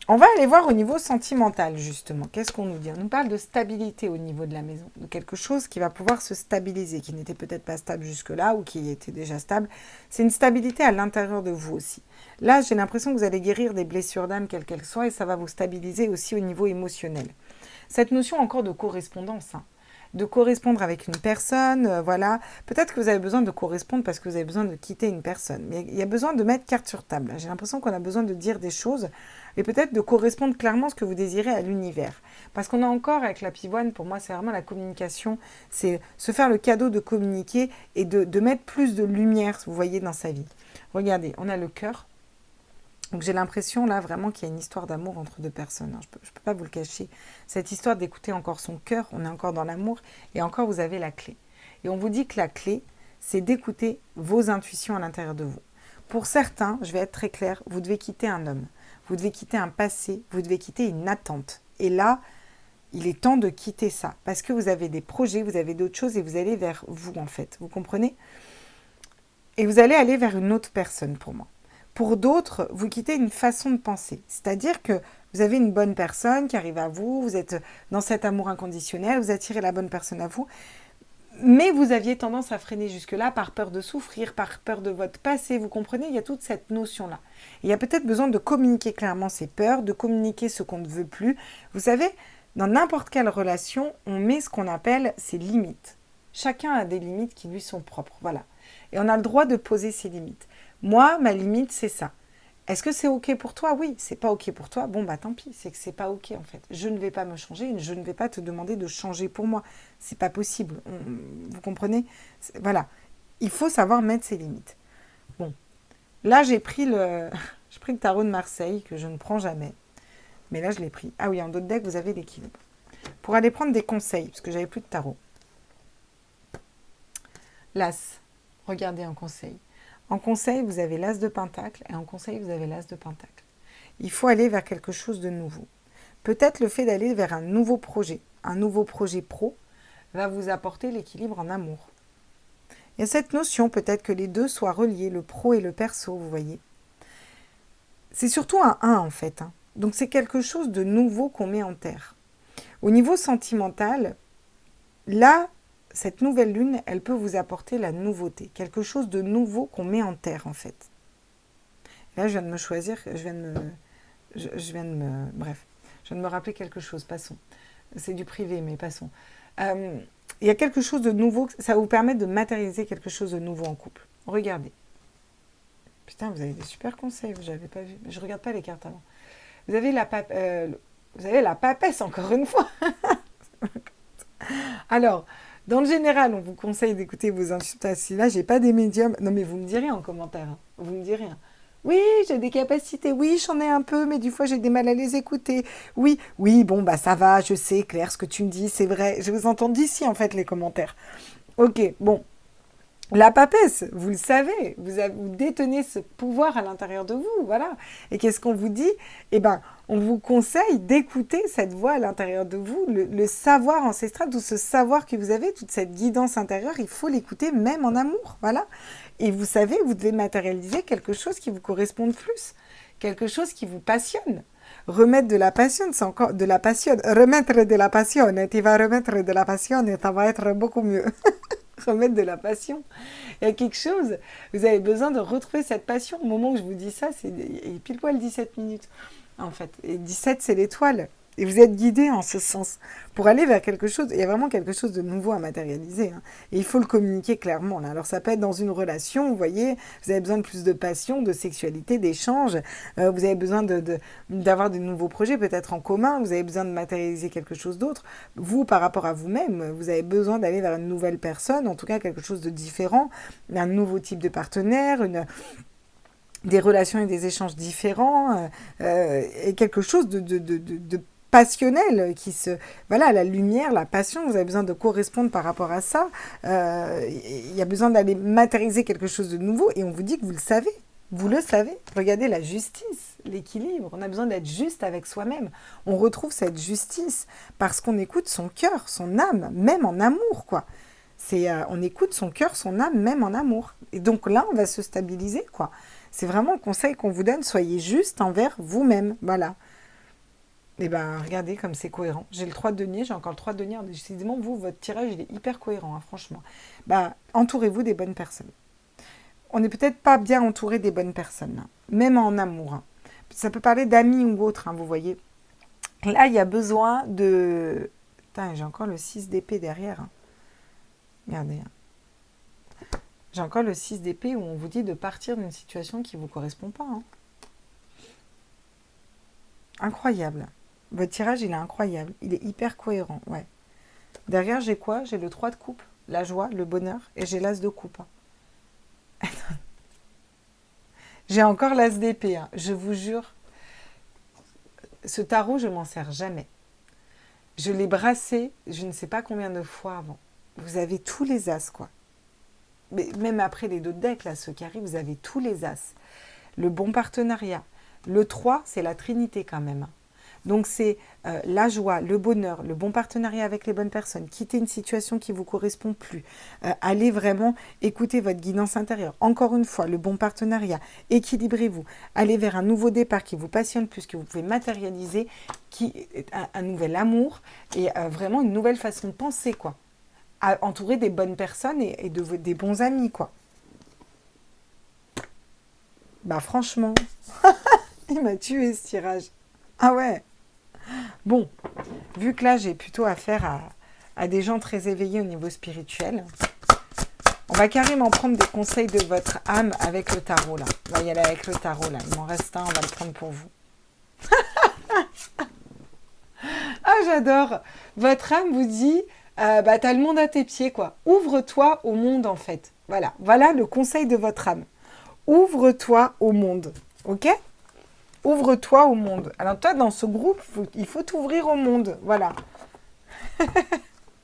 on va aller voir au niveau sentimental, justement. Qu'est-ce qu'on nous dit? On nous parle de stabilité au niveau de la maison, de quelque chose qui va pouvoir se stabiliser, qui n'était peut-être pas stable jusque-là ou qui était déjà stable. C'est une stabilité à l'intérieur de vous aussi. Là, j'ai l'impression que vous allez guérir des blessures d'âme, quelles qu'elles soient, et ça va vous stabiliser aussi au niveau émotionnel. Cette notion encore de correspondance, hein, de correspondre avec une personne, voilà. Peut-être que vous avez besoin de correspondre parce que vous avez besoin de quitter une personne. Mais il y a besoin de mettre carte sur table. J'ai l'impression qu'on a besoin de dire des choses et peut-être de correspondre clairement ce que vous désirez à l'univers. Parce qu'on a encore, avec la pivoine, pour moi, c'est vraiment la communication. C'est se faire le cadeau de communiquer et de mettre plus de lumière, vous voyez, dans sa vie. Regardez, on a le cœur. Donc j'ai l'impression là vraiment qu'il y a une histoire d'amour entre deux personnes. Je peux pas vous le cacher. Cette histoire d'écouter encore son cœur, on est encore dans l'amour et encore vous avez la clé. Et on vous dit que la clé, c'est d'écouter vos intuitions à l'intérieur de vous. Pour certains, je vais être très claire, vous devez quitter un homme, vous devez quitter un passé, vous devez quitter une attente. Et là, il est temps de quitter ça parce que vous avez des projets, vous avez d'autres choses et vous allez vers vous en fait. Vous comprenez? Et vous allez aller vers une autre personne pour moi. Pour d'autres, vous quittez une façon de penser. C'est-à-dire que vous avez une bonne personne qui arrive à vous, vous êtes dans cet amour inconditionnel, vous attirez la bonne personne à vous, mais vous aviez tendance à freiner jusque-là par peur de souffrir, par peur de votre passé, vous comprenez? Il y a toute cette notion-là. Il y a peut-être besoin de communiquer clairement ses peurs, de communiquer ce qu'on ne veut plus. Vous savez, dans n'importe quelle relation, on met ce qu'on appelle ses limites. Chacun a des limites qui lui sont propres, voilà. Et on a le droit de poser ses limites. Moi, ma limite, c'est ça. Est-ce que c'est OK pour toi? Oui. C'est pas OK pour toi? Bon, bah tant pis, c'est que c'est pas OK en fait. Je ne vais pas me changer, je ne vais pas te demander de changer pour moi. C'est pas possible. Vous comprenez? Voilà. Il faut savoir mettre ses limites. Bon. Là, j'ai pris j'ai pris le tarot de Marseille, que je ne prends jamais. Mais là, je l'ai pris. Ah oui, en d'autres decks, vous avez l'équilibre. Pour aller prendre des conseils, parce que j'avais plus de tarot. L'As. Regardez un conseil. En conseil, vous avez l'As de Pentacle et en conseil, vous avez l'As de Pentacle. Il faut aller vers quelque chose de nouveau. Peut-être le fait d'aller vers un nouveau projet pro, va vous apporter l'équilibre en amour. Il y a cette notion, peut-être que les deux soient reliés, le pro et le perso, vous voyez. C'est surtout un 1 en fait. Hein. Donc c'est quelque chose de nouveau qu'on met en terre. Au niveau sentimental, là, cette nouvelle lune, elle peut vous apporter la nouveauté, quelque chose de nouveau qu'on met en terre en fait. Là, je viens de me choisir, bref, je viens de me rappeler quelque chose, passons. C'est du privé, mais passons. Il y a quelque chose de nouveau, ça va vous permettre de matérialiser quelque chose de nouveau en couple. Regardez. Putain, vous avez des super conseils, j'avais pas vu. Je regarde pas les cartes avant. Vous avez la papesse encore une fois. Alors, dans le général, on vous conseille d'écouter vos intuitions. Là, j'ai pas des médiums. Non, mais vous me direz en commentaire. Hein. Vous me direz. Hein. Oui, j'ai des capacités. Oui, j'en ai un peu, mais du fois, j'ai des mal à les écouter. Oui, bon, bah ça va, je sais, Claire, ce que tu me dis, c'est vrai. Je vous entends d'ici, en fait, les commentaires. Ok, bon. La papesse, vous le savez, vous détenez ce pouvoir à l'intérieur de vous, voilà. Et qu'est-ce qu'on vous dit? Eh bien, on vous conseille d'écouter cette voix à l'intérieur de vous, le savoir ancestral, tout ce savoir que vous avez, toute cette guidance intérieure, il faut l'écouter même en amour, voilà. Et vous savez, vous devez matérialiser quelque chose qui vous corresponde plus, quelque chose qui vous passionne. Remettre de la passion, c'est encore de la passion. Remettre de la passion, tu vas remettre de la passion et ça va être beaucoup mieux. Remettre de la passion. Il y a quelque chose, vous avez besoin de retrouver cette passion. Au moment où je vous dis ça, c'est pile poil 17 minutes. En fait, et 17, c'est l'étoile. Et vous êtes guidé en ce sens. Pour aller vers quelque chose, il y a vraiment quelque chose de nouveau à matérialiser. Hein. Et il faut le communiquer clairement. Là. Alors ça peut être dans une relation, vous voyez, vous avez besoin de plus de passion, de sexualité, d'échange. Vous avez besoin d'avoir de nouveaux projets, peut-être en commun. Vous avez besoin de matérialiser quelque chose d'autre. Vous, par rapport à vous-même, vous avez besoin d'aller vers une nouvelle personne, en tout cas quelque chose de différent, un nouveau type de partenaire, des relations et des échanges différents, et quelque chose de passionnel voilà, la lumière, la passion, vous avez besoin de correspondre par rapport à ça. Il y a besoin d'aller matérialiser quelque chose de nouveau et on vous dit que vous le savez. Vous le savez, regardez la justice, l'équilibre. On a besoin d'être juste avec soi-même. On retrouve cette justice parce qu'on écoute son cœur, son âme, même en amour, quoi. On écoute son cœur, son âme, même en amour. Et donc là, on va se stabiliser, quoi. C'est vraiment le conseil qu'on vous donne. Soyez juste envers vous-même. Voilà. Et ben, regardez comme c'est cohérent. J'ai le 3 de denier, j'ai encore le 3 de denier. Décidément, vous, votre tirage, il est hyper cohérent, hein, franchement. Bah, entourez-vous des bonnes personnes. On n'est peut-être pas bien entouré des bonnes personnes, hein, même en amour. Hein. Ça peut parler d'amis ou autres, hein, vous voyez. Là, il y a besoin de... Putain, j'ai encore le 6 d'épée derrière. Hein. Regardez. Hein. J'ai encore le 6 d'épée où on vous dit de partir d'une situation qui ne vous correspond pas. Hein. Incroyable. Votre tirage, il est incroyable. Il est hyper cohérent, ouais. Derrière, j'ai quoi? J'ai le 3 de coupe, la joie, le bonheur, et j'ai l'as de coupe. Hein. J'ai encore l'as d'épée, hein. Je vous jure. Ce tarot, je m'en sers jamais. Je l'ai brassé, je ne sais pas combien de fois avant. Vous avez tous les as, quoi. Mais même après les deux decks, là, ceux qui arrivent, vous avez tous les as. Le bon partenariat. Le 3, c'est la trinité quand même. Donc c'est la joie, le bonheur, le bon partenariat avec les bonnes personnes, quitter une situation qui ne vous correspond plus, allez vraiment écouter votre guidance intérieure. Encore une fois, le bon partenariat, équilibrez-vous, allez vers un nouveau départ qui vous passionne plus, que vous pouvez matérialiser, qui est un nouvel amour et vraiment une nouvelle façon de penser, quoi. Entouré des bonnes personnes et des bons amis, quoi. Bah franchement, il m'a tué ce tirage. Ah ouais. Bon, vu que là, j'ai plutôt affaire à des gens très éveillés au niveau spirituel, on va carrément prendre des conseils de votre âme avec le tarot, là. On va y aller avec le tarot, là. Il m'en reste un, on va le prendre pour vous. Ah, j'adore. Votre âme vous dit, bah, t'as le monde à tes pieds, quoi. Ouvre-toi au monde, en fait. Voilà. Voilà le conseil de votre âme. Ouvre-toi au monde. OK ? Ouvre-toi au monde. Alors toi, dans ce groupe, il faut t'ouvrir au monde. Voilà.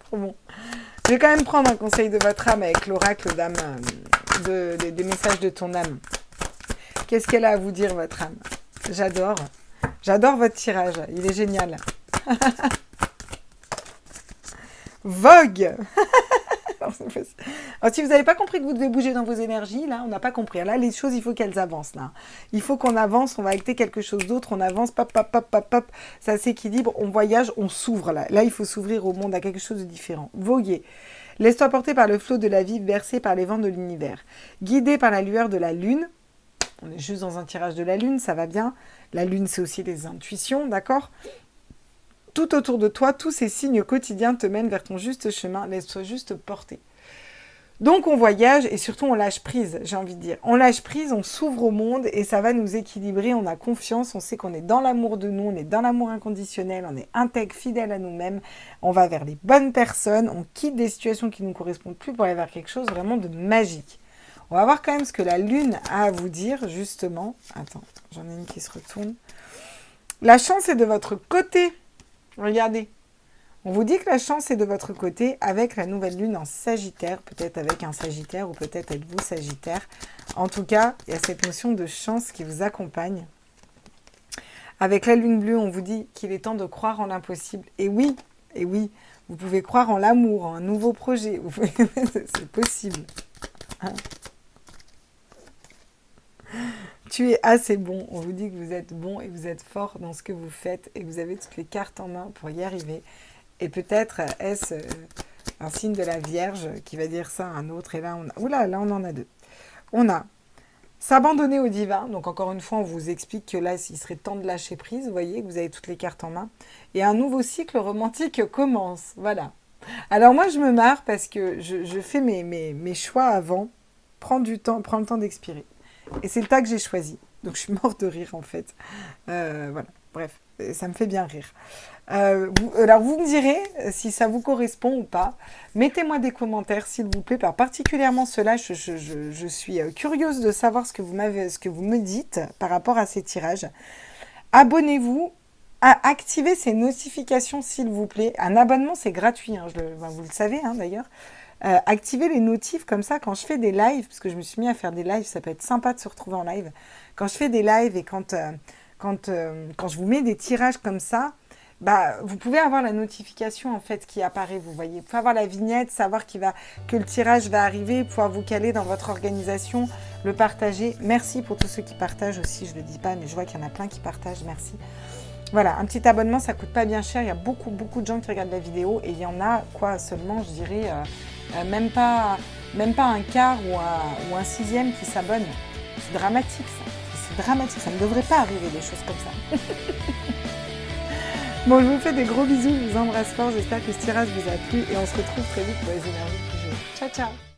Trop bon. Je vais quand même prendre un conseil de votre âme avec l'oracle d'âme, des messages de ton âme. Qu'est-ce qu'elle a à vous dire, votre âme? J'adore. J'adore votre tirage. Il est génial. Vogue. Alors, si vous n'avez pas compris que vous devez bouger dans vos énergies, là, on n'a pas compris. Là, les choses, il faut qu'elles avancent. Là. Il faut qu'on avance, on va acter quelque chose d'autre, on avance, pop, pop, pop, pop, pop, ça s'équilibre, on voyage, on s'ouvre. Là, il faut s'ouvrir au monde, à quelque chose de différent. Voguer. Laisse-toi porter par le flot de la vie, bercé par les vents de l'univers. Guidé par la lueur de la lune. On est juste dans un tirage de la lune, ça va bien. La lune, c'est aussi les intuitions, d'accord ? Tout autour de toi, tous ces signes quotidiens te mènent vers ton juste chemin. Laisse-toi juste porter. Donc on voyage et surtout on lâche prise, j'ai envie de dire. On lâche prise, on s'ouvre au monde et ça va nous équilibrer, on a confiance, on sait qu'on est dans l'amour de nous, on est dans l'amour inconditionnel, on est intègre, fidèle à nous-mêmes, on va vers les bonnes personnes, on quitte des situations qui ne nous correspondent plus pour aller vers quelque chose vraiment de magique. On va voir quand même ce que la lune a à vous dire, justement. Attends, j'en ai une qui se retourne. La chance est de votre côté. Regardez. On vous dit que la chance est de votre côté avec la nouvelle lune en Sagittaire, peut-être avec un Sagittaire ou peut-être êtes-vous Sagittaire. En tout cas, il y a cette notion de chance qui vous accompagne. Avec la lune bleue, on vous dit qu'il est temps de croire en l'impossible. Et oui, vous pouvez croire en l'amour, en un nouveau projet. C'est possible. Tu es assez bon. On vous dit que vous êtes bon et vous êtes fort dans ce que vous faites et vous avez toutes les cartes en main pour y arriver. Et peut-être est-ce un signe de la Vierge qui va dire ça à un autre. Et là, là, on en a deux. On a s'abandonner au divin. Donc, encore une fois, on vous explique que là, il serait temps de lâcher prise. Vous voyez que vous avez toutes les cartes en main. Et un nouveau cycle romantique commence. Voilà. Alors, moi, je me marre parce que je fais mes choix avant. Prends le temps d'expirer. Et c'est le tas que j'ai choisi. Donc, je suis morte de rire, en fait. Voilà. Bref, ça me fait bien rire. Alors, vous me direz si ça vous correspond ou pas. Mettez-moi des commentaires, s'il vous plaît. Particulièrement ceux-là, je suis curieuse de savoir ce que vous me dites par rapport à ces tirages. Abonnez-vous, activez ces notifications, s'il vous plaît. Un abonnement, c'est gratuit. Hein, vous le savez, hein, d'ailleurs. activez les notifs comme ça quand je fais des lives, parce que je me suis mis à faire des lives, ça peut être sympa de se retrouver en live. Quand je fais des lives et quand je vous mets des tirages comme ça, bah, vous pouvez avoir la notification en fait qui apparaît, vous voyez. Vous pouvez avoir la vignette, savoir que le tirage va arriver, pouvoir vous caler dans votre organisation, le partager. Merci pour tous ceux qui partagent aussi, je ne le dis pas, mais je vois qu'il y en a plein qui partagent, merci. Voilà, un petit abonnement, ça coûte pas bien cher. Il y a beaucoup de gens qui regardent la vidéo et il y en a seulement, je dirais, même pas un quart ou un sixième qui s'abonne. C'est dramatique ça. C'est dramatique, ça ne devrait pas arriver des choses comme ça. Bon, je vous fais des gros bisous, je vous embrasse fort. J'espère que ce tirage vous a plu et on se retrouve très vite pour les énergies du jour. Ciao, ciao!